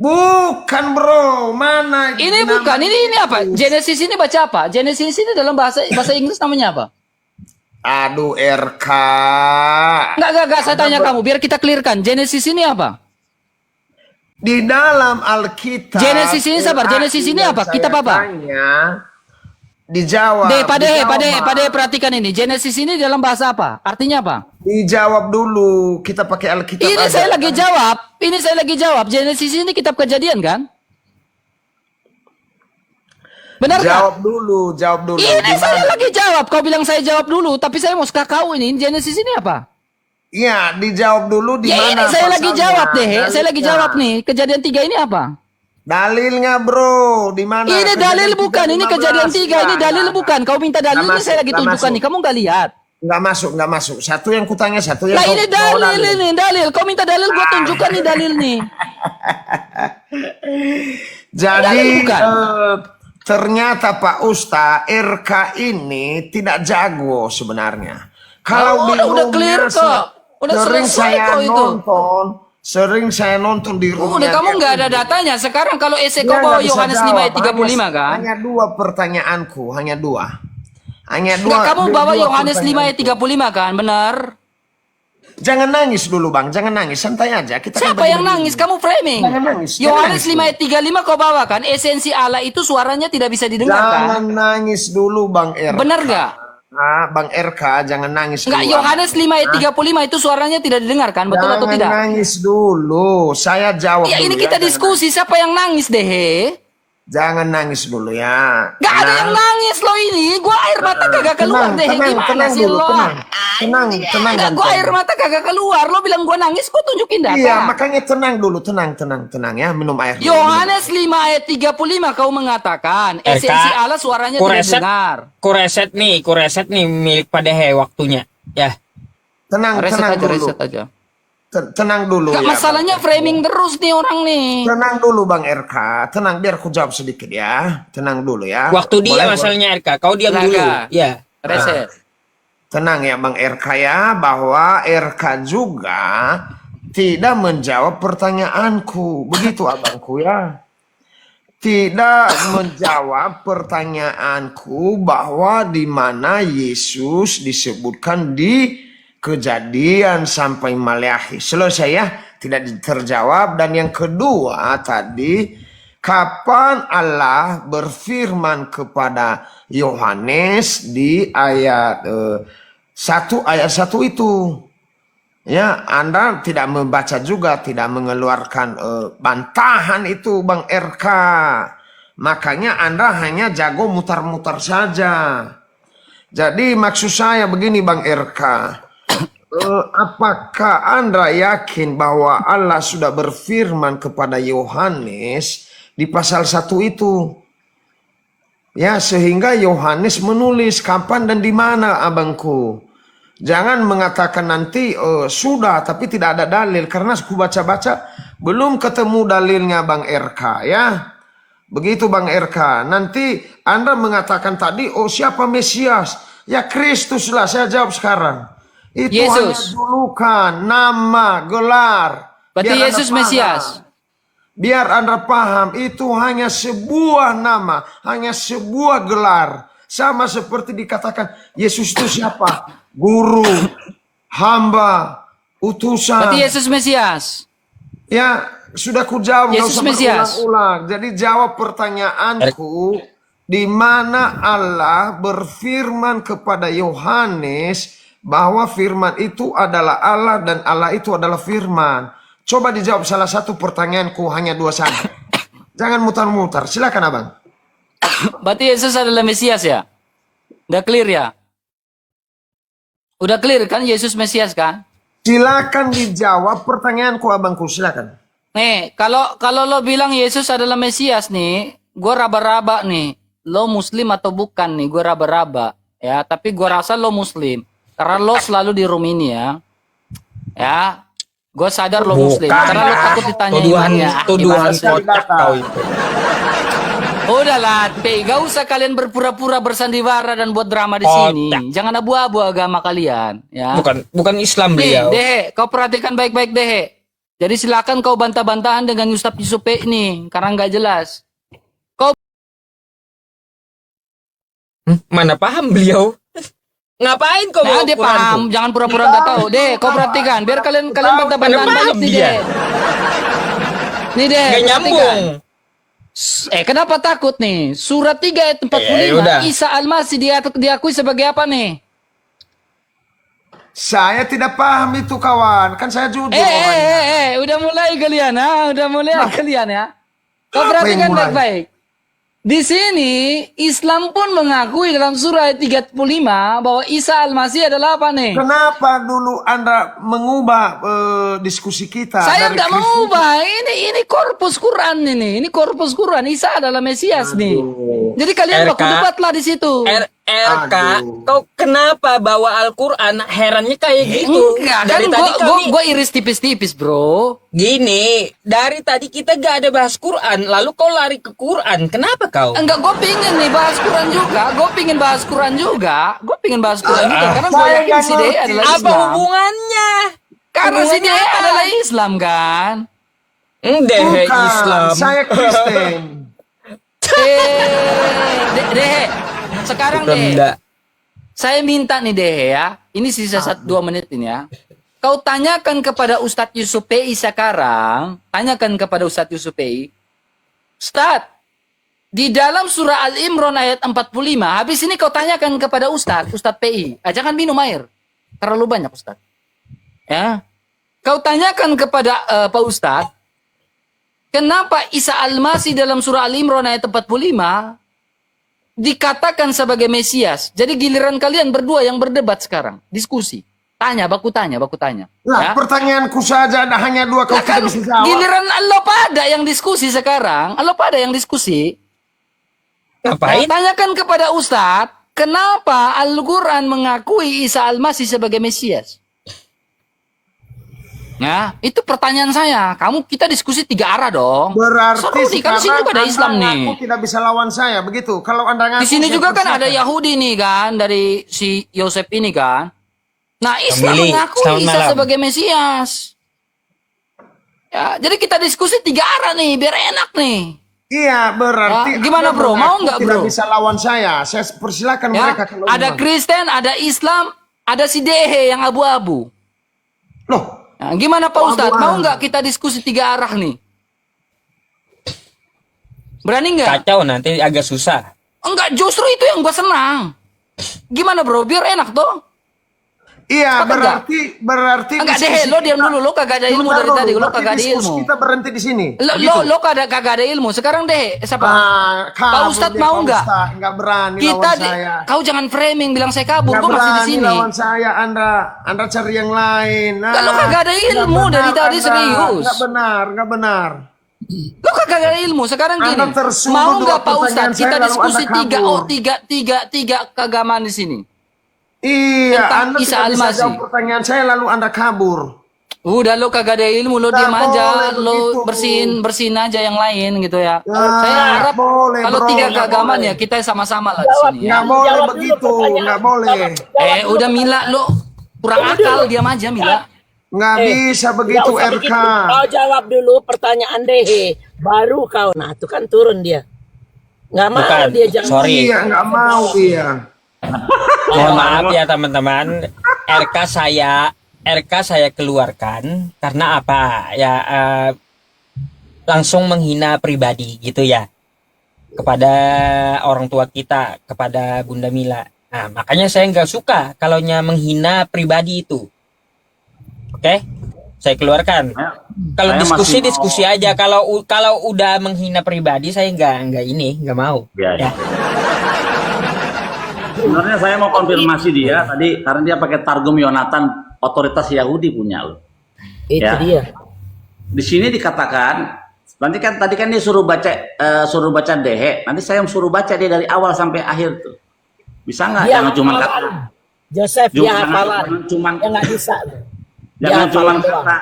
Bukan bro, mana?
Ini bukan, ini apa? Genesis ini baca apa? Genesis ini dalam bahasa Inggris namanya apa?
Aduh RK.
Enggak, saya tanya kamu, biar kita clearkan. Genesis ini apa?
Di dalam Alkitab.
Genesis ini sabar, Genesis ini apa? Kitab apa?
Dijawab.
Pade perhatikan ini. Genesis ini dalam bahasa apa? Artinya apa?
Dijawab dulu. Kita pakai Alkitab.
Ini
aja.
saya lagi jawab. Genesis ini kitab Kejadian kan? Benar nggak?
Jawab dulu.
Ini
Di
saya
mana?
lagi jawab. Kau bilang saya jawab dulu, tapi saya mau suka kau ini. Genesis ini apa?
Iya, dijawab dulu di
Ya
mana?
ini saya lagi
pasalnya?
jawab deh. Saya lagi
Dalilnya.
jawab nih. Kejadian 3 ini apa?
Dalilnya bro, di mana?
Ini dalil
Kejadian
bukan. Ini
3:15.
Kejadian 3. Ini dalil bukan. Kau minta dalil ini
Nggak
saya lagi
masuk, nggak
tunjukkan
masuk.
nih. Kamu nggak lihat.
Nggak masuk. Satu yang kutanya, satu yang
Lah
kau
ini
bawa
dalil ini. Dalil. Kau minta dalil, gua tunjukkan nih dalil nih.
Jadi
Dalil bukan.
ternyata Pak Usta RK ini tidak jago sebenarnya. Kalau di
udah
roomnya
clear kok. Udah
sering
selesai
saya
kok itu.
sering saya nonton di roomnya.
Udah kamu
dia.
nggak ada datanya. Sekarang kalau esai kau
Dia
bawa
nggak bisa
Yohanes 5
jawab.
ayat 35 kan?
Hanya dua pertanyaanku, hanya dua.
Enggak, kamu bawa Yohanes 5 ayat
pertanyaanku.
35 kan? Benar.
Jangan nangis dulu Bang, jangan nangis, santai aja. Kita kan
Siapa yang nangis? Kamu framing.
Jangan nangis, jangan
Yohanes
nangis.
5 ayat 35 kau bawa kan? Esensi Allah itu suaranya tidak bisa didengar
Jangan
kan?
nangis dulu Bang RK.
Benar nggak?
Bang RK, jangan nangis
Enggak,
dulu.
Yohanes 5 ayat 35 itu suaranya tidak didengarkan, betul atau
Jangan
tidak?
nangis dulu, saya jawab
Ya
dulu
ini
ya,
kita
jangan
diskusi siapa yang nangis deh.
Jangan nangis dulu ya.
Gak ada yang nangis lo ini. Gua air mata kagak keluar deh. Gimana sih
dulu,
lo?
tenang
Enggak, gua air mata kagak keluar. Lo bilang gua nangis, gua tunjukin data.
Iya, makanya tenang dulu, tenang ya, minum air. dulu.
Yohanes 5 ayat 35 kau mengatakan esensi Allah suaranya tidak dengar.
Kureset nih milik Padehe waktunya. Ya.
Tenang dulu.
Reset aja.
Tenang dulu
Gak
ya.
masalahnya framing terus nih orang nih.
Tenang dulu Bang RK, tenang biar aku jawab sedikit ya. Tenang dulu ya.
Waktu dia
Boleh,
masalahnya RK, kau diam
Silakan.
dulu. Ya.
Reset.
Tenang ya Bang RK ya, bahwa RK juga tidak menjawab pertanyaanku. Begitu abangku ya. Tidak menjawab pertanyaanku bahwa di mana Yesus disebutkan di Kejadian sampai Maleakhi. Selesai ya, tidak terjawab. Dan yang kedua tadi, kapan Allah berfirman kepada Yohanes di ayat 1 itu. Ya, Anda tidak membaca juga, tidak mengeluarkan bantahan itu Bang RK. Makanya Anda hanya jago mutar-mutar saja. Jadi maksud saya begini Bang RK. Apakah Anda yakin bahwa Allah sudah berfirman kepada Yohanes di pasal 1 itu? Ya, sehingga Yohanes menulis kapan dan di mana abangku. Jangan mengatakan nanti sudah tapi tidak ada dalil. Karena aku baca-baca belum ketemu dalilnya Bang RK ya. Begitu Bang RK. Nanti Anda mengatakan tadi siapa Mesias? Ya Kristus lah, saya jawab sekarang. Itu
Yesus.
hanya julukan, nama, gelar.
Berarti
Biar
Yesus
Anda paham.
Mesias.
Biar Anda paham, itu hanya sebuah nama, hanya sebuah gelar. Sama seperti dikatakan, Yesus itu siapa? Guru, hamba, utusan.
Berarti Yesus Mesias.
Ya, sudah ku jawab, nggak
Yesus
usah
Mesias.
berulang-ulang. Jadi jawab pertanyaanku, di mana Allah berfirman kepada Yohanes bahwa firman itu adalah Allah dan Allah itu adalah firman. Coba dijawab salah satu pertanyaanku, hanya 2 saja. Jangan mutar-mutar. Silakan abang.
Berarti Yesus adalah Mesias ya? Udah clear ya? Udah clear kan Yesus Mesias kan?
Silakan dijawab pertanyaanku abangku. Silakan.
Nih, kalau lo bilang Yesus adalah Mesias nih, gue raba-raba nih. Lo Muslim atau bukan nih? Gue raba-raba. Ya, tapi gue rasa lo Muslim. Karena lo selalu di room ini ya. Ya, gue sadar lo Muslim. Karena lo takut ditanya imannya.
Tuduhan
Gimana sih?
kotak kau itu.
Udahlah, gak usah kalian berpura-pura bersandiwara dan buat drama di
Kotak.
sini. Jangan abu-abu agama kalian. Ya.
Bukan Islam
Nih,
beliau.
Dehe, kau perhatikan baik-baik Dehe. Jadi silakan kau bantah-bantahan dengan Ustaz Yusupe ini, karena nggak jelas.
Mana paham beliau? Ngapain kau
Nah,
bawa
dia
Quran
paham,
tuh?
jangan pura-pura nggak tahu. Deh, kau perhatikan, biar kalian bantah-bantahan
Mana
balik
paham
nih,
dia?
Deh. Nih deh,
Nggak nyambung.
kenapa takut nih? Surat 3 ayat 45,
udah.
Isa Al-Masih diakui sebagai apa nih?
Saya tidak paham itu kawan. Kan saya jujur orangnya.
Udah mulai kalian, udah mulai kalian ya. Kau
Apa
perhatikan
yang mulai?
baik-baik. Di sini Islam pun mengakui dalam surah ayat 35 bahwa Isa Al-Masih adalah apa nih?
Kenapa dulu Anda mengubah diskusi kita?
Saya
dari
nggak
Kristus?
mengubah. Ini korpus Quran ini korpus Quran. Isa adalah Mesias nih. Jadi kalian baku
RK.
debatlah di situ.
RK,
Aduh.
kau kenapa bawa Al-Quran? Herannya kayak gitu.
Enggak, kan
Dari tadi kami
gua iris tipis-tipis, bro.
gini, dari tadi kita gak ada bahas Quran, lalu kau lari ke Quran. Kenapa kau?
Enggak, gue pingin nih bahas Quran juga. Gue pingin bahas Quran juga. Karena gue
Saya
yakin
nggak
si Dea
ngerti.
adalah
Apa
Islam.
hubungannya?
Karena si
Hubungannya
Dea
apa?
adalah Islam kan.
Deh
Bukan,
Islam.
saya Kristen.
Deh. Sekarang
Bukan,
deh.
enggak.
Saya minta nih Deh ya. Ini sisa 2 menit ini ya. Kau tanyakan kepada Ustadz Yusuf PI sekarang. Tanyakan kepada Ustadz Yusuf PI. Ustadz, di dalam surah Al-Imran ayat 45, habis ini kau tanyakan kepada Ustadz PI. Jangan minum air. Terlalu banyak Ustadz. Ya. Kau tanyakan kepada Pak Ustadz, kenapa Isa Al-Masih dalam surah Al-Imran ayat 45 dikatakan sebagai Mesias? Jadi giliran kalian berdua yang berdebat sekarang, diskusi. Baku tanya.
Lah,
Ya.
pertanyaanku saja ada hanya 2 kau
Lah kan,
tidak bisa jawab.
giliran lo pada yang diskusi sekarang, lo pada yang diskusi.
Ngapain?
Tanyakan kepada Ustadz, kenapa Al-Quran mengakui Isa Al-Masih sebagai Mesias? Ya, itu pertanyaan saya. Kita diskusi 3 arah dong.
Berarti
Seru nih, kan di sini juga ada
Anda
Islam nih.
ngaku tidak bisa lawan saya, begitu. Kalau Anda ngaku
Di sini
saya
juga kan ada
persilakan.
Yahudi nih kan, dari si Yosef ini kan. Nah, Islam
Pemilih,
mengakui
selamat
Isa
malam.
sebagai Mesias. Ya, jadi kita diskusi 3 arah nih, biar enak nih.
Iya, berarti
Ya, gimana,
Anda
bro? Mau
mengaku
nggak,
tidak
bro?
bisa lawan saya. Saya persilakan
Ya,
mereka kalau
ada
memang.
Kristen, ada Islam, ada si Dehe yang abu-abu.
Loh,
Nah, gimana Pak Ustadz?
Abu-abu.
Mau nggak kita diskusi 3 arah nih? Berani nggak?
Kacau nanti agak susah.
Enggak, justru itu yang gua senang. Gimana bro? Biar enak tuh.
iya
Sepakat
berarti
Enggak
diskusi
deh, lo diam
kita-
dulu. Lo kagak ada ilmu
Sebentar
dari
dulu,
tadi. Lo
berarti
kagak ada
diskusi
ilmu.
Kita berhenti di sini.
Lo kagak ada ilmu. Sekarang deh, siapa? Pak
kabur
Ustadz
dia,
mau
Pak
nggak?
Ustadz. Nggak berani
Kita
lawan saya.
kau jangan framing bilang saya kabur.
Nggak
Gua masih di
berani
sini.
lawan saya, Anda cari yang lain. Nah,
Kalau kagak ada
nggak
ilmu dari
benar,
tadi,
Anda.
serius.
Nggak benar.
Lo kagak ada ilmu. Sekarang gini.
Anda tersulut
Mau
dengan
nggak Pak
pertanyaan
Ustadz? Kita
saya, lalu
diskusi
Anda kabur.
tiga keagamaan di sini.
Iya,
Tentang
Anda
Isa
tidak bisa
Al-Masih.
jawab pertanyaan saya lalu Anda kabur.
Udah lo kagak ada ilmu, lo
Nggak
diam aja,
boleh
lo
begitu.
bersihin aja yang lain gitu ya.
Ya,
Saya harap
boleh,
kalau
bro,
3
nggak
keagamaan
boleh.
ya kita sama-sama lah di sini. Ya.
Nggak boleh
Jawab dulu
begitu,
pertanyaan.
nggak boleh.
Udah Mila, lo kurang akal, diam aja Mila.
Nggak bisa begitu,
Nggak usah
RK.
begitu. Kau jawab dulu pertanyaan Dehe, baru kau. Nah, itu kan turun dia. Nggak mau
Bukan,
dia jawab.
sorry.
Iya, nggak mau, iya.
Mohon maaf ya teman-teman. RK saya keluarkan karena apa? Ya langsung menghina pribadi gitu ya. Kepada orang tua kita, kepada Bunda Mila. Nah, makanya saya nggak suka kalau menghina pribadi itu. Oke? Saya keluarkan. Kalau
Saya
diskusi
masih mau-
diskusi aja. Kalau udah menghina pribadi saya nggak mau.
Ya,
Ya.
Sebenarnya saya mau konfirmasi dia tadi karena dia pakai Targum Yonatan, otoritas Yahudi punya loh.
Itu
Ya.
dia.
Di sini dikatakan, nanti kan tadi kan dia suruh baca Dehe, nanti saya suruh baca dia dari awal sampai akhir tuh. Bisa nggak?
Dia
Jangan cuma
hafalan.
kata,
Joseph dia
jangan
hafalan.
cuman
Dia nggak bisa. Dia
jangan cuma
hafalan doang.
kata,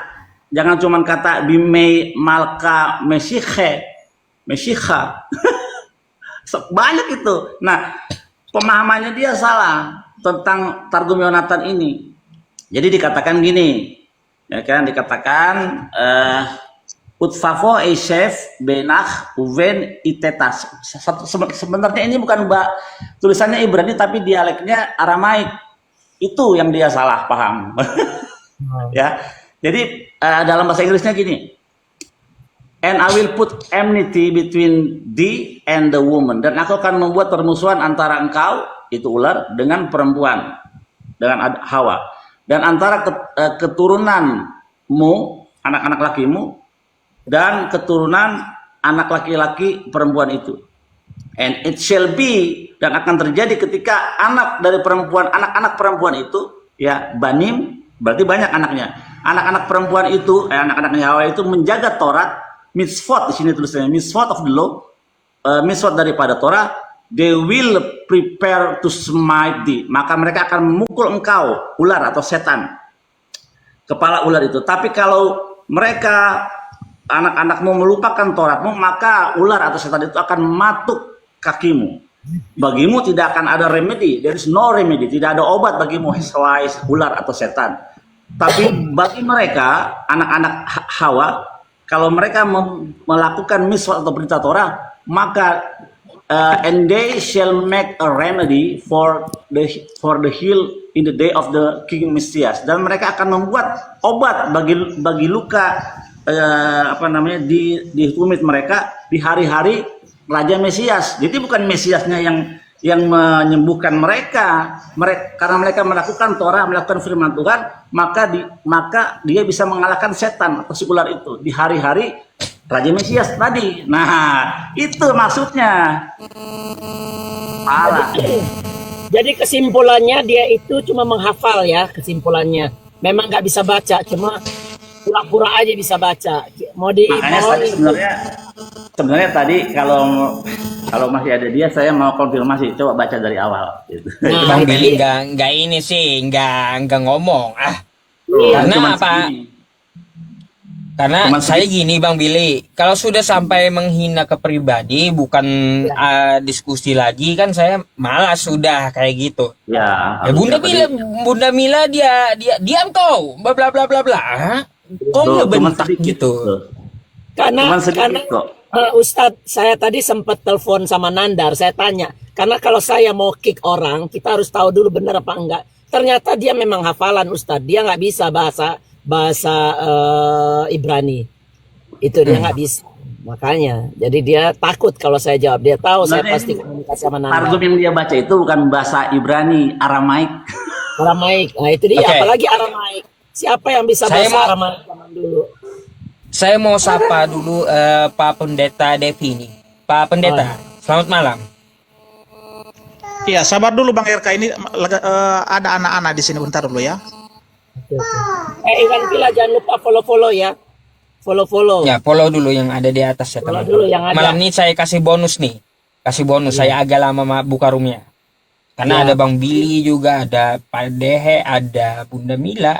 jangan cuma kata bimei malka meshicha. Banyak itu. Nah, pemahamannya dia salah tentang Targum Yonatan ini. Jadi dikatakan gini, ya kan? Dikatakan Utfafo Eishef Benach Uven Itetas. Sebenarnya ini bukan tulisannya Ibrani tapi dialeknya Aramaik. Itu yang dia salah paham. Ya. Jadi dalam bahasa Inggrisnya gini. And I will put enmity between thee and the woman. Dan aku akan membuat permusuhan antara engkau, itu ular, dengan perempuan, dengan Hawa. Dan antara keturunanmu, anak-anak lakimu, dan keturunan anak laki-laki perempuan itu. And it shall be, dan akan terjadi ketika anak-anak perempuan itu, ya, banim, berarti banyak anaknya. Anak-anak perempuan itu, anak-anaknya Hawa itu menjaga Taurat, mitzvot, di sini tulisannya mitzvot of the law, mitzvot daripada Torah, they will prepare to smite thee, maka mereka akan memukul engkau, ular atau setan, kepala ular itu. Tapi kalau mereka, anak-anakmu, melupakan Tauratmu, maka ular atau setan itu akan matuk kakimu. Bagimu tidak akan ada remedy, there is no remedy, tidak ada obat bagimu, wahai ular atau setan. Tapi bagi mereka, anak-anak Hawa, kalau mereka melakukan mitzvah atau perintah Torah, maka and they shall make a remedy for the heal in the day of the King Messias. Dan mereka akan membuat obat bagi luka di tumit mereka di hari-hari Raja Mesias. Jadi bukan Mesiasnya yang menyembuhkan mereka, karena mereka melakukan Torah, melakukan firman Tuhan, maka dia bisa mengalahkan setan atau si ular itu di hari-hari Raja Mesias tadi. Nah, itu maksudnya. Parah.
Jadi kesimpulannya dia itu cuma menghafal ya, kesimpulannya. Memang nggak bisa baca, cuma pura-pura aja bisa baca.
Makanya sebenarnya tadi kalau masih ada dia, saya mau konfirmasi, coba baca dari awal gitu.
Bang Billy nggak ini sih, nggak ngomong. Karena apa? Karena saya gini Bang Billy, kalau sudah sampai menghina ke pribadi, bukan diskusi lagi, kan saya malas sudah kayak gitu.
Ya.
Bunda Mila dia diam kau, bla bla bla bla bla. Kok ngebentak gitu?
Karena
kok.
Ustadz, saya tadi sempat telepon sama Nandar, saya tanya, karena kalau saya mau kick orang, kita harus tahu dulu benar apa enggak. Ternyata dia memang hafalan Ustadz, dia nggak bisa bahasa Ibrani, itu dia nggak bisa. Makanya, jadi dia takut kalau saya jawab, dia tahu saya pasti komunikasi sama Nandar.
Targum yang dia baca itu bukan bahasa Ibrani, Aramaik.
Aramaik, nah itu dia, apalagi Aramaik. Siapa yang bisa bahasa Aramaik zaman dulu?
Saya mau sapa dulu Pak Pendeta Devi nih. Pak Pendeta, selamat malam.
Iya, sabar dulu Bang RK, ini ada anak-anak di sini, bentar dulu ya.
Iwan Pila, jangan lupa follow ya. Follow.
Ya, follow dulu yang ada di atas ya teman. Malam ini saya kasih bonus nih. Saya agak lama buka roomnya. Karena ada Bang Billy juga, ada Pak Dehe, ada Bunda Mila.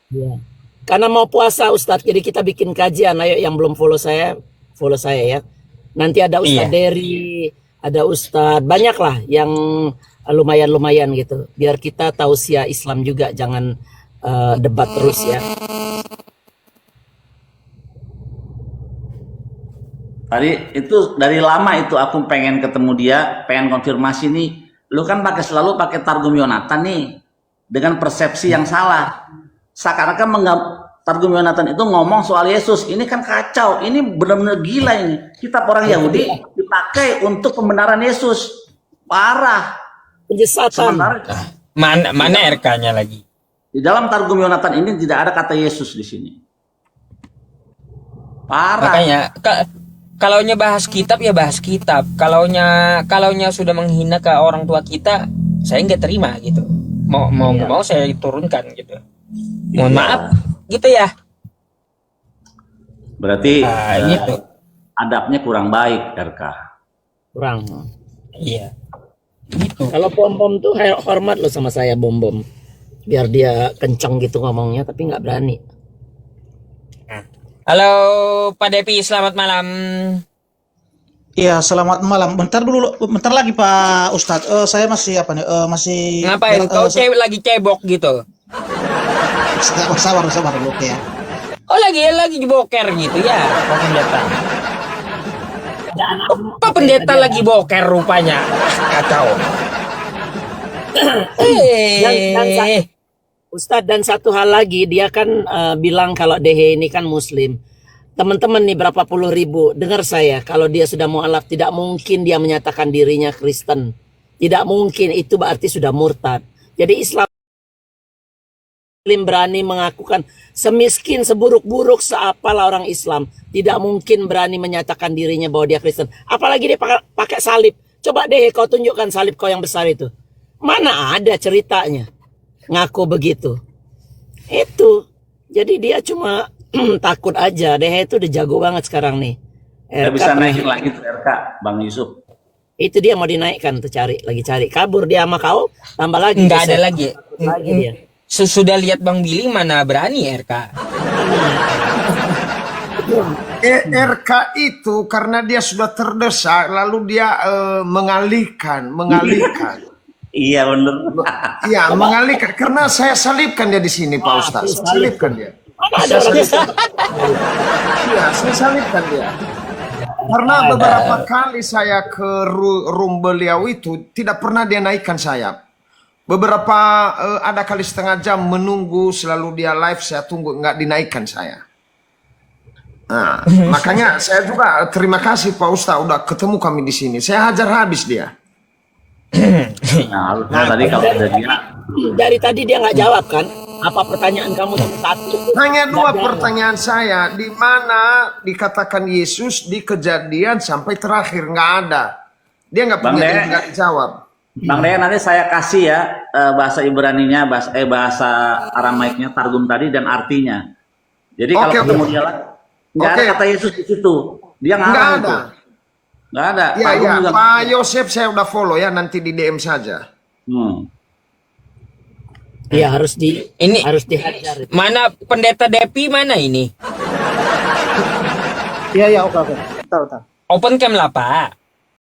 Ya. Karena mau puasa Ustadz, jadi kita bikin kajian. Ayo yang belum follow saya ya. Nanti ada Ustadz Dery, ada Ustadz, banyak lah yang lumayan gitu. Biar kita tausiah Islam juga, jangan debat terus ya.
Tadi itu dari lama itu aku pengen ketemu dia, pengen konfirmasi nih. Lu kan selalu pakai Targum Yonatan nih, dengan persepsi yang salah. Seakan-akan Targum Yonatan itu ngomong soal Yesus. Ini kan kacau, ini benar-benar gila ini. Kitab orang Yahudi dipakai untuk pembenaran Yesus. Parah.
Penyesatan.
Mana RK-nya lagi?
Di dalam Targum Yonatan ini tidak ada kata Yesus di sini. Parah.
Makanya kalaunya bahas kitab ya bahas kitab. Kalaunya sudah menghina ke orang tua kita, saya nggak terima gitu. Mau saya turunkan gitu. Mohon maaf gitu ya.
Berarti
gitu.
Adabnya kurang baik, RK.
Kurang.
Iya. Gitu.
Kalau Bom tuh hormat lo sama saya Bom. Biar dia kencang gitu ngomongnya, tapi nggak berani.
Halo Pak Depi, selamat malam.
Iya, selamat malam. Bentar lagi Pak Ustadz. Saya masih masih.
Ngapain? Kau lagi cebok gitu?
Sabar dulu ya.
Oh lagi boker gitu ya, Pak Pendeta. Pak Pendeta lagi boker rupanya. Kacau.
Ustadz, dan satu hal lagi, dia kan bilang kalau Dehe ini kan Muslim. teman-teman nih berapa puluh ribu, dengar saya, kalau dia sudah mualaf tidak mungkin dia menyatakan dirinya Kristen. Tidak mungkin, itu berarti sudah murtad. Jadi Islam berani mengakukan semiskin, seburuk-buruk, seapalah orang Islam, tidak mungkin berani menyatakan dirinya bahwa dia Kristen. Apalagi dia pakai salib. Coba deh kau tunjukkan salib kau yang besar itu. Mana ada ceritanya ngaku begitu. Itu. Jadi dia cuma takut aja. Deh itu udah jago banget sekarang nih.
Nggak bisa naik lagi tuh RK, Bang Yusuf.
Itu dia mau dinaikkan tuh, lagi cari. Kabur dia sama kau, tambah lagi.
Nggak ada lagi.
Lagi dia.
Sudah lihat Bang Billy mana berani RK.
RK itu karena dia sudah terdesak, lalu dia mengalihkan.
Iya bener.
Iya, mengalihkan. Karena saya salibkan dia di sini, Pak Ustaz. Saya salibkan dia.
Ada orang
Iya, saya salibkan dia. Karena beberapa kali saya ke room beliau itu tidak pernah dia naikkan sayap. Beberapa ada kali setengah jam menunggu, selalu dia live, saya tunggu nggak dinaikkan saya. Nah, makanya saya juga terima kasih Pak Ustaz udah ketemu kami di sini. Saya hajar habis dia.
Nah, tadi kalau ada dia.
dari tadi dia nggak jawab kan? Apa pertanyaan kamu satu?
Hanya dua pertanyaan saya, di mana dikatakan Yesus di Kejadian sampai terakhir nggak ada. Dia nggak
Bang
punya,
Dek.
nggak jawab.
Bang Dea, nanti saya kasih ya bahasa Ibraninya, bahasa Aramaiknya, Targum tadi dan artinya. Jadi kalau
Oke,
ketemu
oke.
dia nggak ada
Oke.
kata Yesus di situ. Dia
Nggak
ngarang
ada.
itu. Nggak ada.
Iya,
Targum
iya.
juga.
Pak Yosef saya udah follow ya, nanti di DM saja.
Iya harus
Ini-
harus dihajar.
Mana pendeta Depi mana ini?
Iya, iya, oke, oke. Tahu, tahu.
Open cam lah Pak.